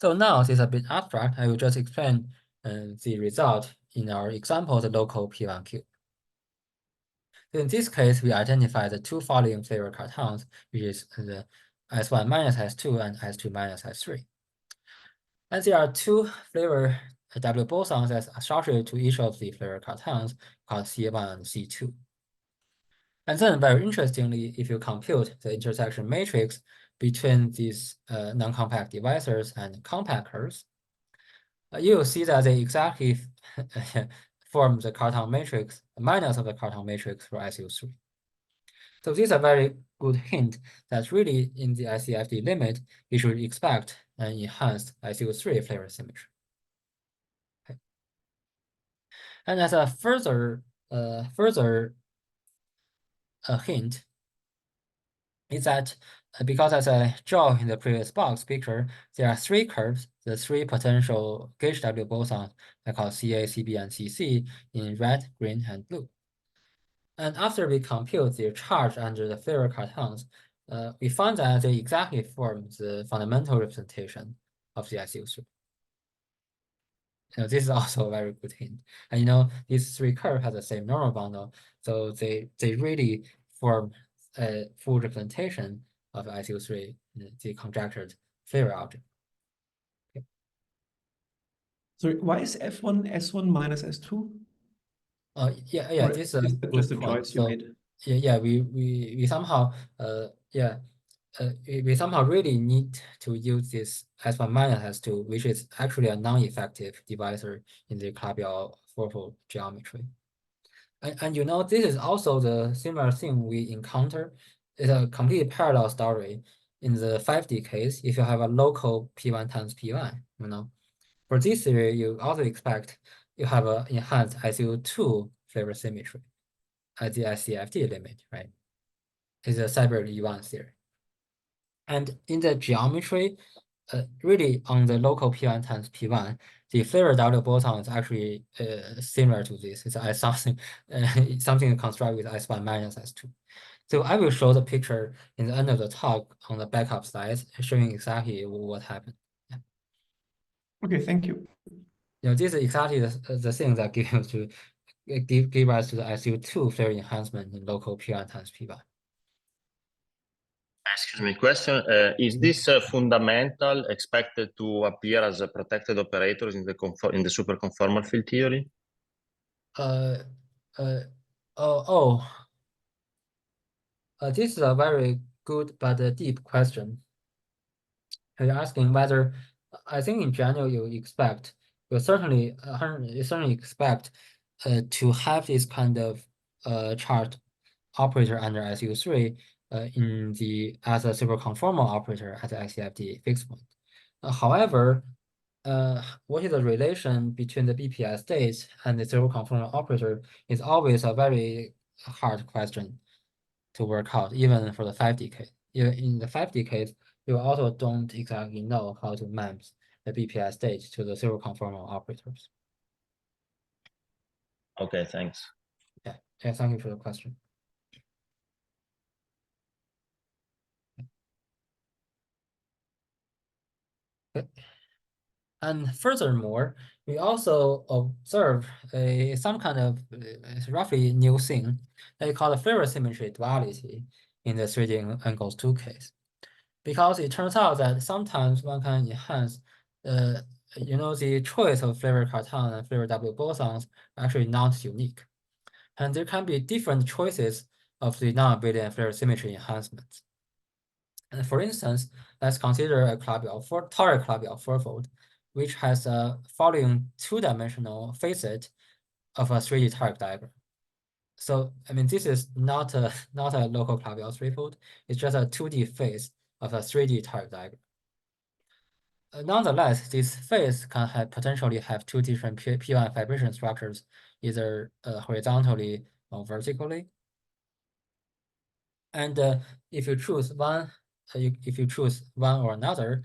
So now this is a bit abstract. I will just explain the result in our example, the local P1Q. In this case, we identify the 2 following Flair Cartans, which is the S1 minus S2 and S2 minus S3. And there are 2 Flair W bosons that's associated to each of the Flair Cartans called C1 and C2. And then very interestingly, if you compute the intersection matrix between these non-compact divisors and compactors, you will see that they exactly form the Cartan matrix, minus of the Cartan matrix for SU3. So this is a very good hint that really in the SCFT limit, you should expect an enhanced SU3 Flair symmetry. Okay. And as a further hint is that because as I draw in the previous box picture, there are three curves, the three potential gauge W bosons I call CA, CB, and CC in red, green, and blue. And after we compute their charge under the Fourier cartons, we found that they exactly form the fundamental representation of the SU3. This is also a very good hint. And these three curves have the same normal bundle, so they really form a full representation of SU3, the conjectured Fourier object. Okay. So why is F1 S1 minus S2? Yeah, Or this is is that just a choice you made? Yeah, we somehow we somehow really need to use this S1 minus S2, which is actually a non-effective divisor in the Calabi-Yau fourfold geometry. And this is also the similar thing we encounter. It's a completely parallel story in the 5D case. If you have a local P1 times P1, for this theory, you also expect you have an enhanced SU2 flavor symmetry at the SCFT limit, right? It's a separate E1 theory. And in the geometry, really on the local P1 times P1, the flavor W boson is actually similar to this. It's something constructed with S1 minus S2. So I will show the picture in the end of the talk on the backup slides, showing exactly what happened. Yeah. Okay, thank you. This is exactly the thing that give rise to the SU2 flavor enhancement in local P1 times P1. Excuse me, question. Is this fundamental expected to appear as a protected operators in the super conformal field theory? This is a very good but deep question. You're asking whether, I think in general you certainly expect to have this kind of chart operator under SU3 as a super conformal operator at the SCFT fixed point. However, what is the relation between the BPS state and the super conformal operator is always a very hard question to work out, even for the 5D case. In the 5D case, you also don't exactly know how to map the BPS state to the super conformal operators. Okay, thanks. Yeah, thank you for the question. Okay. And furthermore, we also observe some kind of roughly new thing that we call the Fourier symmetry duality in the 3D angles 2 case. Because it turns out that sometimes one can enhance, the choice of flavor carton and flavor W bosons are actually not unique. And there can be different choices of the non-abelian flavor symmetry enhancements. And for instance, let's consider a toric Calabi-Yau fourfold, which has a following two-dimensional facet of a 3D toric diagram. So, this is not a local Calabi-Yau threefold. It's just a 2D face of a 3D toric diagram. Nonetheless, this face can potentially have two different P1 vibration structures, either horizontally or vertically. And if you choose one or another,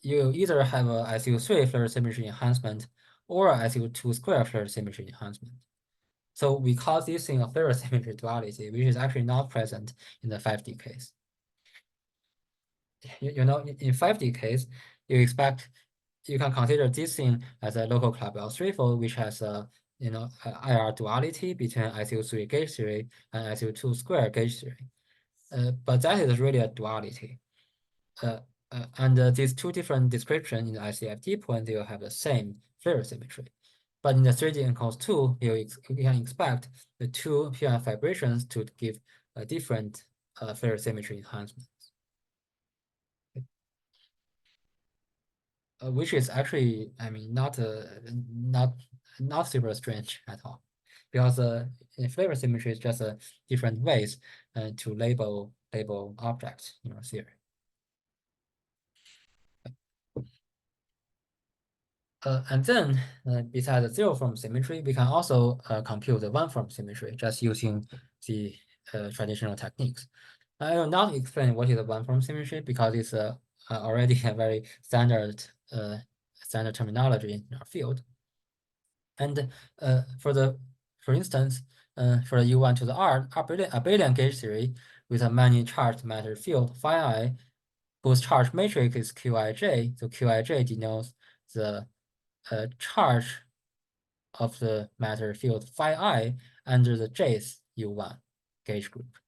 you either have a SU3 flavor symmetry enhancement or a SU2 square flavor symmetry enhancement. So we call this thing a flavor symmetry duality, which is actually not present in the 5D case. In 5D case, you can consider this thing as a local Calabi-Yau threefold, which has a IR duality between SU3 gauge theory and SU2 square gauge theory. But that is really a duality. And these two different descriptions in the SCFT point, they will have the same flavor symmetry. But in the 3D encode 2, you can expect the two P1 vibrations to give a different flavor symmetry enhancement. Which is actually, not super strange at all, because flavor symmetry is just different ways to label objects in your theory. And then, besides the zero form symmetry, we can also compute the one form symmetry just using the traditional techniques. I will not explain what is a one-form symmetry because it's already a very standard terminology in our field. And for instance, for the U1 to the R, abelian gauge theory with a many charged matter field phi I, whose charge matrix is Qij. So Qij denotes the charge of the matter field phi I under the jth U1 gauge group.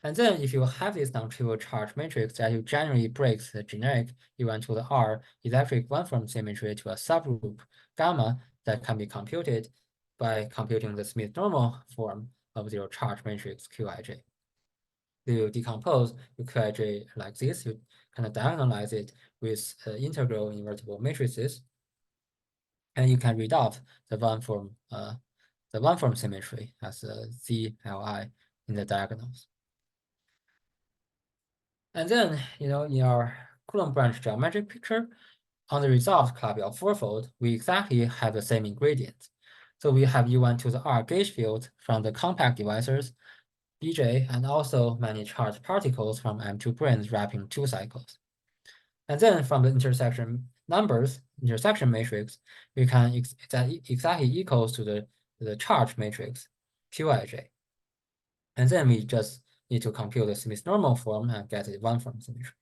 And then if you have this non-trivial charge matrix that you generally breaks the generic U1 to the R electric one-form symmetry to a subgroup gamma that can be computed by computing the Smith normal form of your charge matrix Qij. You decompose your Qij like this, you kind of diagonalize it with integral invertible matrices, and you can read out the one-form symmetry as ZLI in the diagonals. And then, in our Coulomb branch geometric picture, on the resolved Calabi-Yau fourfold, we exactly have the same ingredients. So we have U1 to the R gauge field from the compact divisors, BJ, and also many charged particles from M2 branes wrapping 2 cycles. And then from the intersection matrix, we can exactly equals to the charge matrix Qij. And then we just need to compute the Smith normal form and get a one-form symmetry.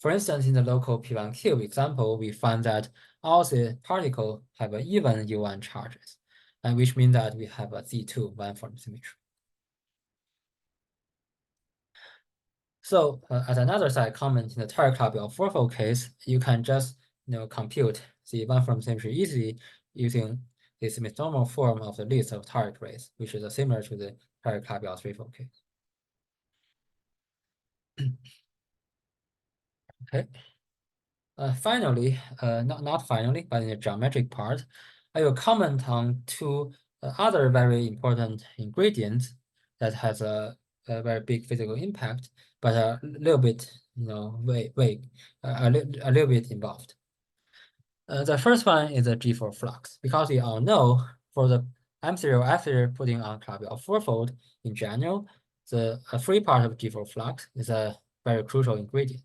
For instance, in the local P1 cube example, we find that all the particles have an even U1 charges, and which means that we have a Z2 one-form symmetry. So as another side comment, in the toric Calabi-Yau fourfold case, you can just compute the one-form symmetry easily using the Smith normal form of the list of toric rays, which is similar to the toric Calabi-Yau threefold case. Okay. Finally, not finally, but in the geometric part, I will comment on 2 other very important ingredients that has a very big physical impact, but a little bit, vague, a little bit involved. The first one is the G4 flux, because we all know for the M0 F0 putting on Calabi-Yau fourfold in general, the free part of G4 flux is a very crucial ingredient.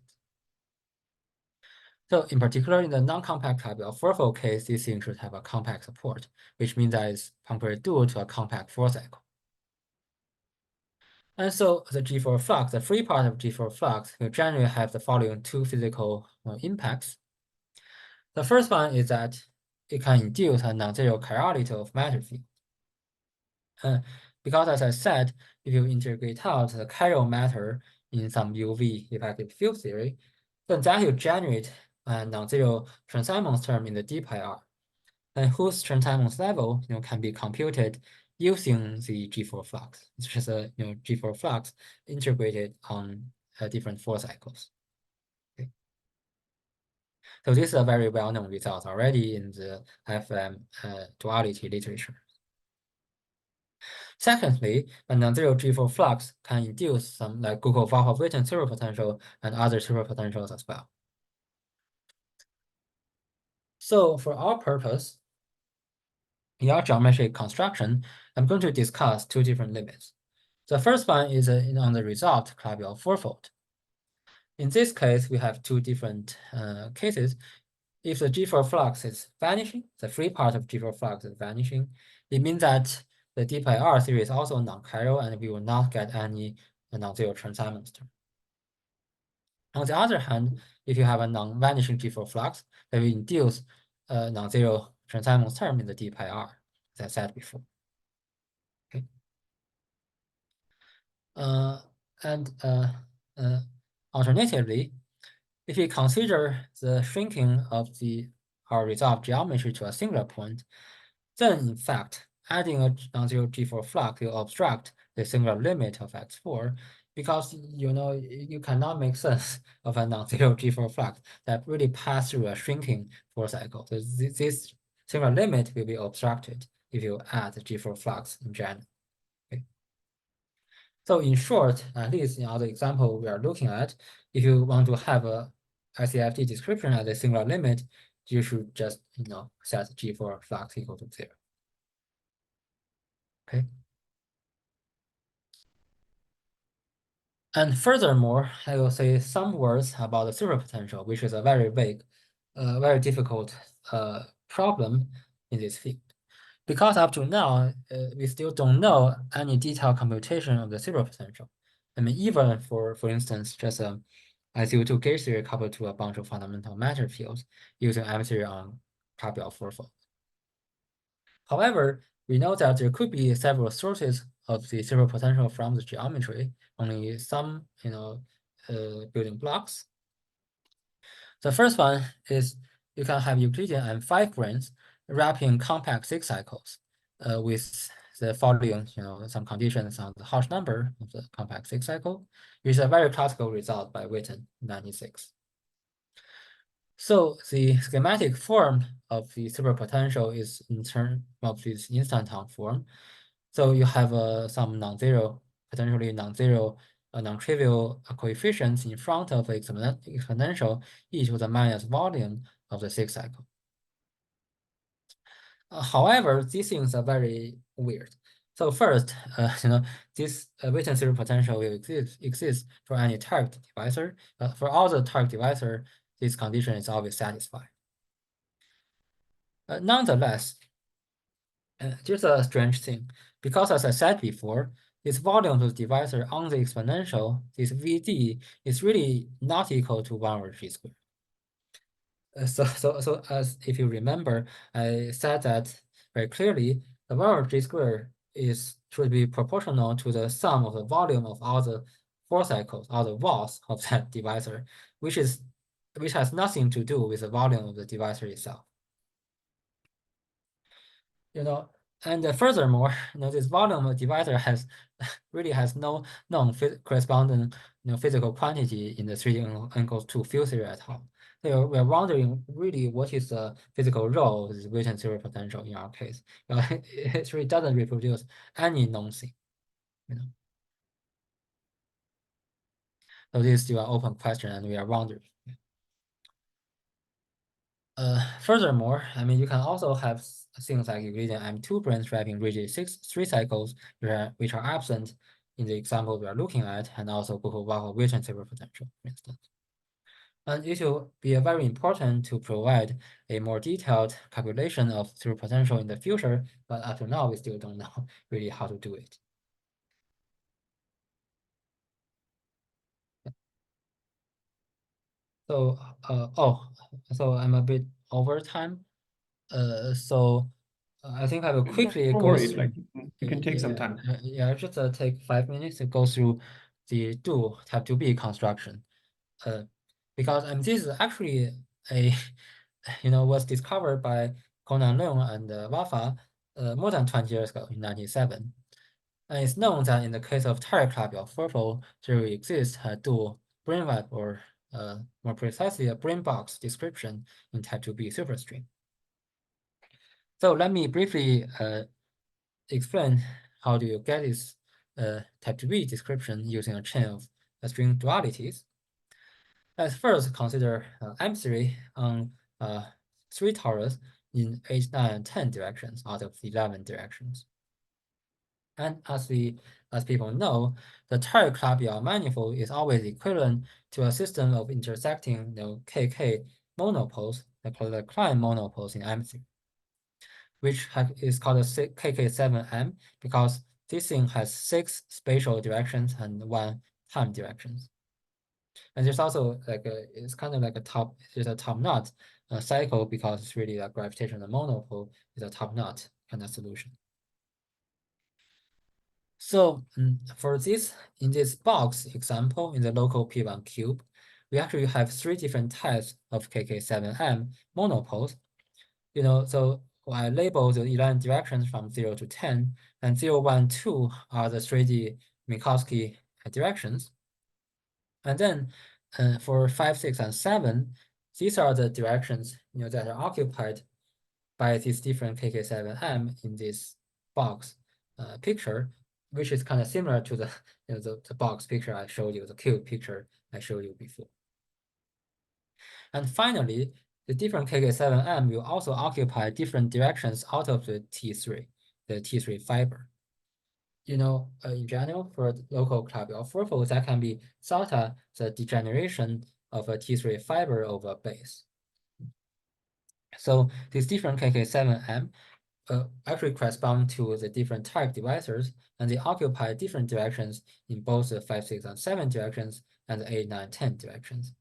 So in particular, in the non-compact Calabi-Yau fourfold case, this thing should have a compact support, which means that it's punctually dual to a compact 4 cycle. And so the G4 flux, the free part of G4 flux, will generally have the following 2 physical impacts. The first one is that it can induce a non-zero chirality of matter field. Because as I said, if you integrate out the chiral matter in some UV effective field theory, then that will generate a non-zero Chern-Simons term in the d pi r, and whose Chern-Simons level can be computed using the G4 flux. It's just a G4 flux integrated on different 4 cycles. Okay. So this is a very well-known result already in the FM duality literature. Secondly, a non-zero G4 flux can induce some like Gukov-Volkov-Witten superpotential and other superpotentials as well. So for our purpose, in our geometric construction, I'm going to discuss 2 different limits. The first one is on the resolved Calabi-Yau fourfold. In this case, we have 2 different cases. If the G4 flux is vanishing, the free part of G4 flux is vanishing, it means that the d pi r theory is also non-chiral, and we will not get any non-zero Chern-Simons term. On the other hand, if you have a non-vanishing G4 flux, that will induce a non-zero Chern-Simons term in the d pi r, as I said before. Okay. Alternatively, if we consider the shrinking of our resolved geometry to a singular point, then in fact, adding a non-zero G4 flux will obstruct the singular limit of X4, because you cannot make sense of a non-zero G4 flux that really pass through a shrinking 4 cycle. So this singular limit will be obstructed if you add the G4 flux in general. Okay. So in short, at least in other example we are looking at, if you want to have a SCFT description as a singular limit, you should just set G4 flux equal to 0. Okay. And furthermore, I will say some words about the superpotential, which is a very vague, very difficult problem in this field. Because up to now, we still don't know any detailed computation of the superpotential. I mean, even for instance, just a SU2 gauge theory coupled to a bunch of fundamental matter fields using M theory on Calabi-Yau fourfold. However, we know that there could be several sources of the superpotential from the geometry, only some, building blocks. The first one is you can have Euclidean M5 branes wrapping compact 6 cycles with the following, some conditions on the Hodge number of the compact 6 cycle, which is a very classical result by Witten in 1996. So the schematic form of the superpotential is in terms of this instanton form. So you have some non-zero, potentially non-zero, non-trivial coefficients in front of exponential e to the minus volume of the 6 cycle. However, these things are very weird. So first, this Witten superpotential will exist for any toric divisor. For all the toric divisor, this condition is always satisfied. Nonetheless, there's a strange thing, because as I said before, this volume of the divisor on the exponential, this VD, is really not equal to 1 over G squared. So as if you remember, I said that very clearly, the 1 over G squared should be proportional to the sum of the volume of all the 4 cycles, all the walls of that divisor, which has nothing to do with the volume of the divisor itself. And furthermore, this volume of divisor really has no known corresponding physical quantity in the 3D equals 2 field theory at all. So we're wondering really what is the physical role of this Witten superpotential in our case. It really doesn't reproduce any known thing. So this is still an open question, and we are wondering. Furthermore, I mean, you can also have things like Euclidean M2 branes wrapping rigid 3 cycles, which are absent in the example we are looking at, and also Witten superpotential, for instance. And it will be very important to provide a more detailed calculation of superpotential in the future, but up to now, we still don't know really how to do it. So, so I'm a bit over time. So I think I will quickly Don't go worry, through. you can take some time. Yeah, just take 5 minutes to go through the type 2B construction. Because this is actually was discovered by Conan Leung and Wafa more than 20 years ago in 1997. And it's known that in the case of toric Calabi-Yau fourfold, there exists a dual brane web, or more precisely a brane box description in type 2B superstring. So let me briefly explain how do you get this type 2B description using a chain of string dualities. Let's first consider M3 on 3 torus in 8, 9, and 10 directions out of 11 directions. And as people know, the toric Calabi-Yau manifold is always equivalent to a system of intersecting KK monopoles, they call the Klein monopoles in M3, which is called a KK7M because this thing has 6 spatial directions and 1 time directions. And there's also it's kind of like a top knot cycle because it's really a gravitational monopole is a top knot kind of solution. So for this, in this box example, in the local P1 cube, we actually have 3 different types of KK7M monopoles. So I label the 11 directions from 0 to 10, and 0, 1, 2 are the 3D Minkowski directions. And then for 5, 6, and 7, these are the directions that are occupied by these different KK7M in this box picture, which is kind of similar to the the box picture I showed you, the cube picture I showed you before. And finally, the different KK7M will also occupy different directions out of the T3 fiber. in general, for local Calabi-Yau fourfolds, that can be thought as the degeneration of a T3 fiber over a base. So these different KK7M actually correspond to the different type divisors, and they occupy different directions in both the 5, 6, and 7 directions and the 8, 9, 10 directions.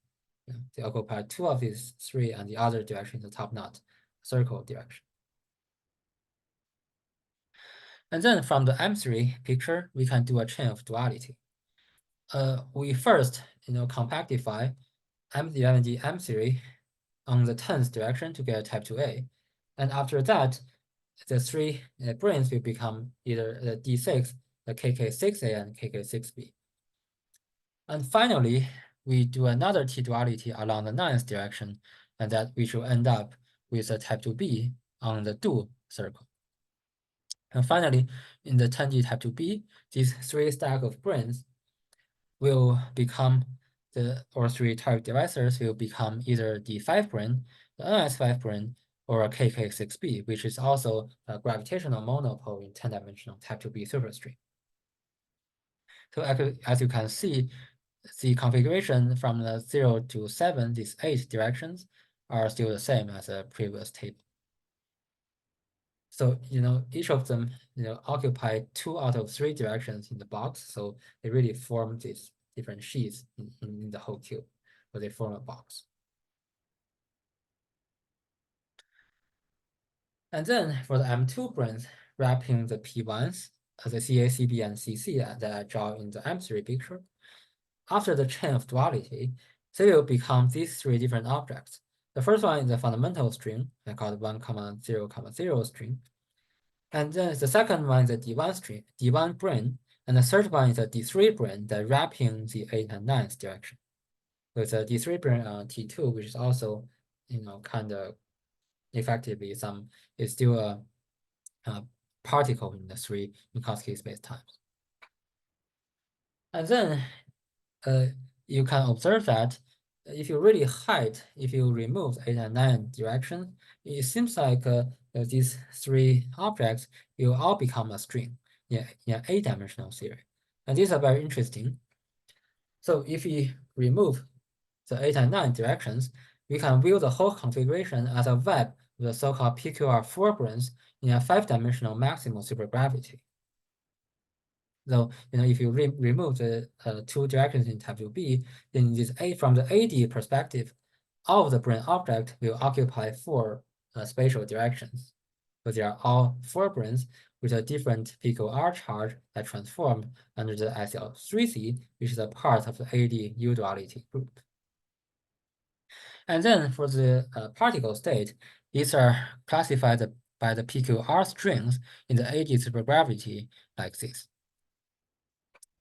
They occupy 2 of these 3, and the other direction is the top knot circle direction. And then from the M3 picture, we can do a chain of duality. We first, compactify M11D M3 on the 10th direction to get a type 2A. And after that, the 3 branes will become either the D6, the KK6A, and KK6B. And finally, we do another T-duality along the 9th direction, and that we should end up with a type 2B on the dual circle. And finally, in the 10D type 2B, these 3 stack of branes will become or 3 type divisors will become either the 5 brane, the NS5 brane, or a KK6B, which is also a gravitational monopole in 10-dimensional type 2B superstring. So as you can see, the configuration from the 0 to 7, these 8 directions, are still the same as the previous table. So, each of them, occupy 2 out of 3 directions in the box. So they really form these different sheets in the whole cube, but they form a box. And then for the M2 branes, wrapping the P1s, the CA, CB, and CC that I draw in the M3 picture, after the chain of duality, they will become these 3 different objects. The first one is the fundamental string, I call it 1, 0, 0 string. And then the second one is the D1 string, D1 brane, and the third one is the D3 brane that wrapping the 8 and 9th direction. With the D3 brane on T2, which is also, kind of effectively is still a particle in the 3 Minkowski spacetimes. And then you can observe that if you really hide, if you remove 8 and 9 direction, it seems like these 3 objects will all become a string in an 8-dimensional theory. And these are very interesting. So if we remove the 8 and 9 directions, we can view the whole configuration as a web with the so-called PQR4 branes in a 5-dimensional maximal supergravity. So, if you remove the 2 directions in type 2B, then this from the AD perspective, all of the brane object will occupy 4 spatial directions. So they are all 4 branes with a different PQR charge that transform under the SL3C, which is a part of the AD U-duality group. And then for the particle state, these are classified by the PQR strings in the AD supergravity like this.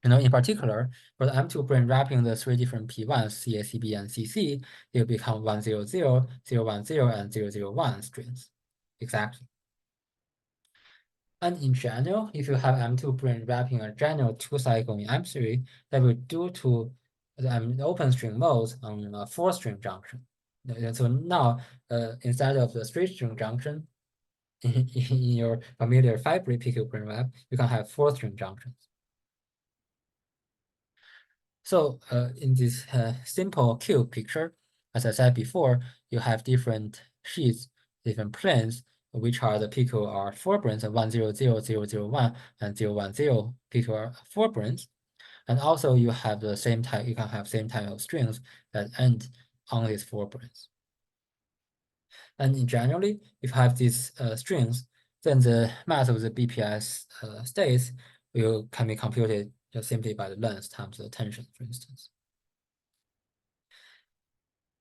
In particular, for the M2 brane wrapping the 3 different P1s, CA, CB, and CC, they will become 100, 010, and 001 strings. Exactly. And in general, if you have M2 brane wrapping a general 2-cycle in M3, that will due to the open string modes on a 4-string junction. So now, instead of the 3-string junction, in your familiar 5-brit PQ brane wrap, you can have 4-string junctions. So in this simple cube picture, as I said before, you have different sheets, different planes, which are the PQR4 branes of 100, 001, and 010 PQR4 branes. And also you have the same type, you can have same type of strings that end on these 4 branes. And generally, if you have these strings, then the mass of the BPS states can be computed just simply by the length times the tension, for instance.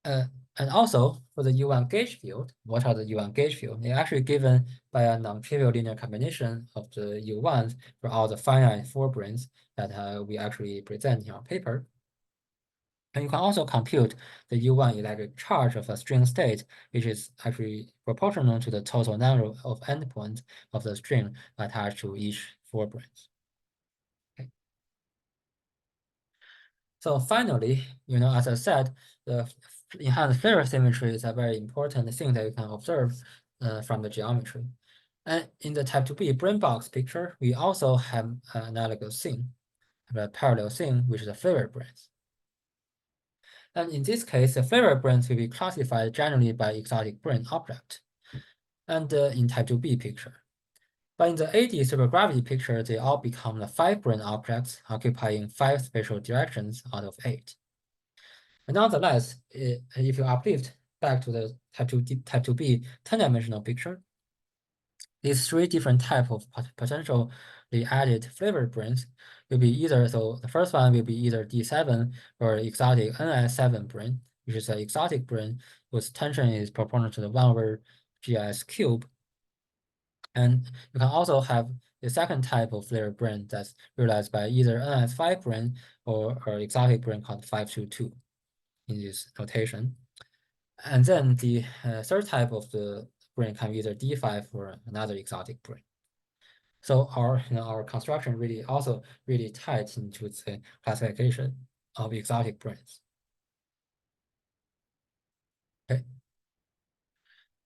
And also for the U1 gauge field, what are the U1 gauge field? They're actually given by a non-trivial linear combination of the U1s for all the finite 4 branes that we actually present in our paper. And you can also compute the U1 electric charge of a string state, which is actually proportional to the total number of endpoints of the string attached to each 4 branes. Okay. So finally, as I said, the enhanced flavor symmetry is a very important thing that you can observe from the geometry. And in the type 2b brane box picture, we also have an analogous thing, a parallel thing, which is the flavor branes. And in this case, the flavor branes will be classified generally by exotic brane object, and in type 2b picture. But in the AD supergravity picture, they all become the 5 brane objects occupying 5 spatial directions out of 8. But nonetheless, if you uplift back to the type 2b 10-dimensional picture, these 3 different types of potentially added flavor branes will be either, so the first one will be either D7 or exotic Ni7 brane, which is an exotic brane whose tension is proportional to the 1/GS cube. And you can also have the second type of flavor brane that's realized by either NS5 brane or exotic brane called 522 in this notation. And then the third type of the brane can be either D5 or another exotic brane. So our construction really also really tied into the classification of exotic branes. Okay.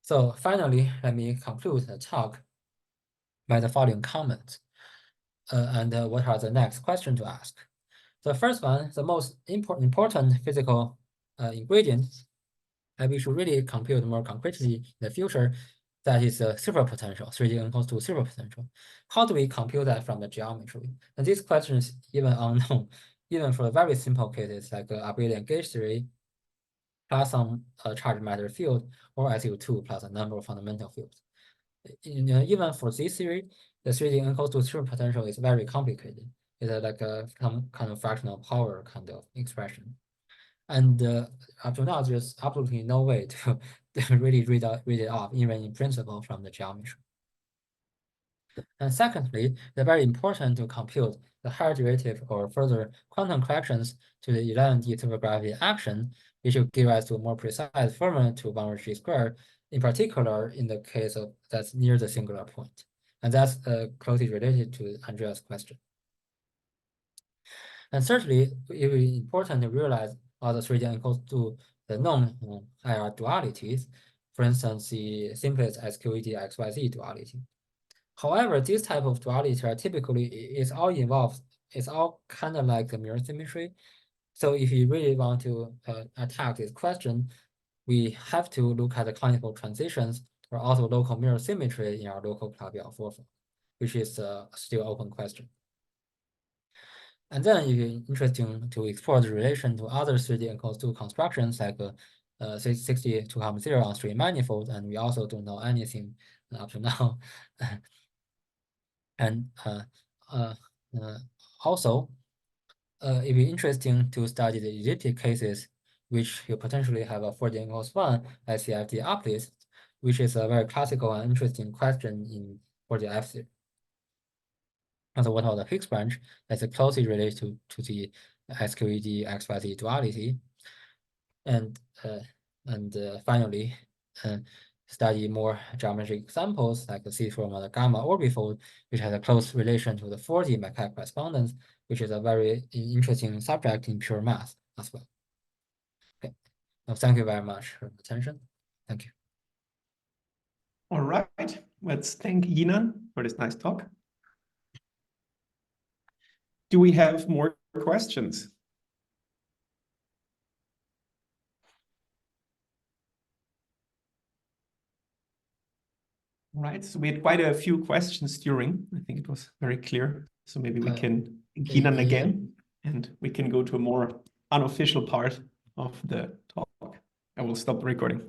So finally, let me conclude the talk by the following comments. And what are the next questions to ask? The first one, the most important physical ingredient that we should really compute more concretely in the future, that is the superpotential, 3D equals to superpotential. How do we compute that from the geometry? And this question is even unknown, even for very simple cases like abelian gauge theory plus some charged matter field, or SU2 plus a number of fundamental fields. Even for this theory, the 3D equals to superpotential is very complicated. It's like some kind of fractional power kind of expression. And up to now, there's absolutely no way to really read it off, even in principle, from the geometry. And secondly, it's very important to compute the higher derivative or further quantum corrections to the 11D supergravity action, which will give us to a more precise formula to 1/g squared, in particular in the case of that's near the singular point. And that's closely related to Andrea's question. And thirdly, it will be important to realize all the 3D equals to the non-IR dualities, for instance, the simplest SQED XYZ duality. However, this type of duality are typically it's all kind of like the mirror symmetry. So if you really want to attack this question, we have to look at the canonical transitions or also local mirror symmetry in our local Calabi-Yau fourfold, which is still open question. And then it's interesting to explore the relation to other 3D equals to constructions like 62,0 on 3 manifold, and we also don't know anything up to now. And also, it'd be interesting to study the elliptic cases, which will potentially have a 4D equals 1 SCFT uplist, which is a very classical and interesting question in 4D F theory. And so what about the Higgs branch? That's closely related to the SQED XYZ duality. And finally, study more geometric examples like the C4 and the gamma orbifold, which has a close relation to the 4D macaque correspondence, which is a very interesting subject in pure math as well. Okay, now thank you very much for your attention. Thank you. All right, let's thank Yi-Nan for this nice talk. Do we have more questions? Right, so we had quite a few questions during. I think it was very clear. So maybe we can thank Yi-Nan again, and we can go to a more unofficial part of the talk. I will stop the recording.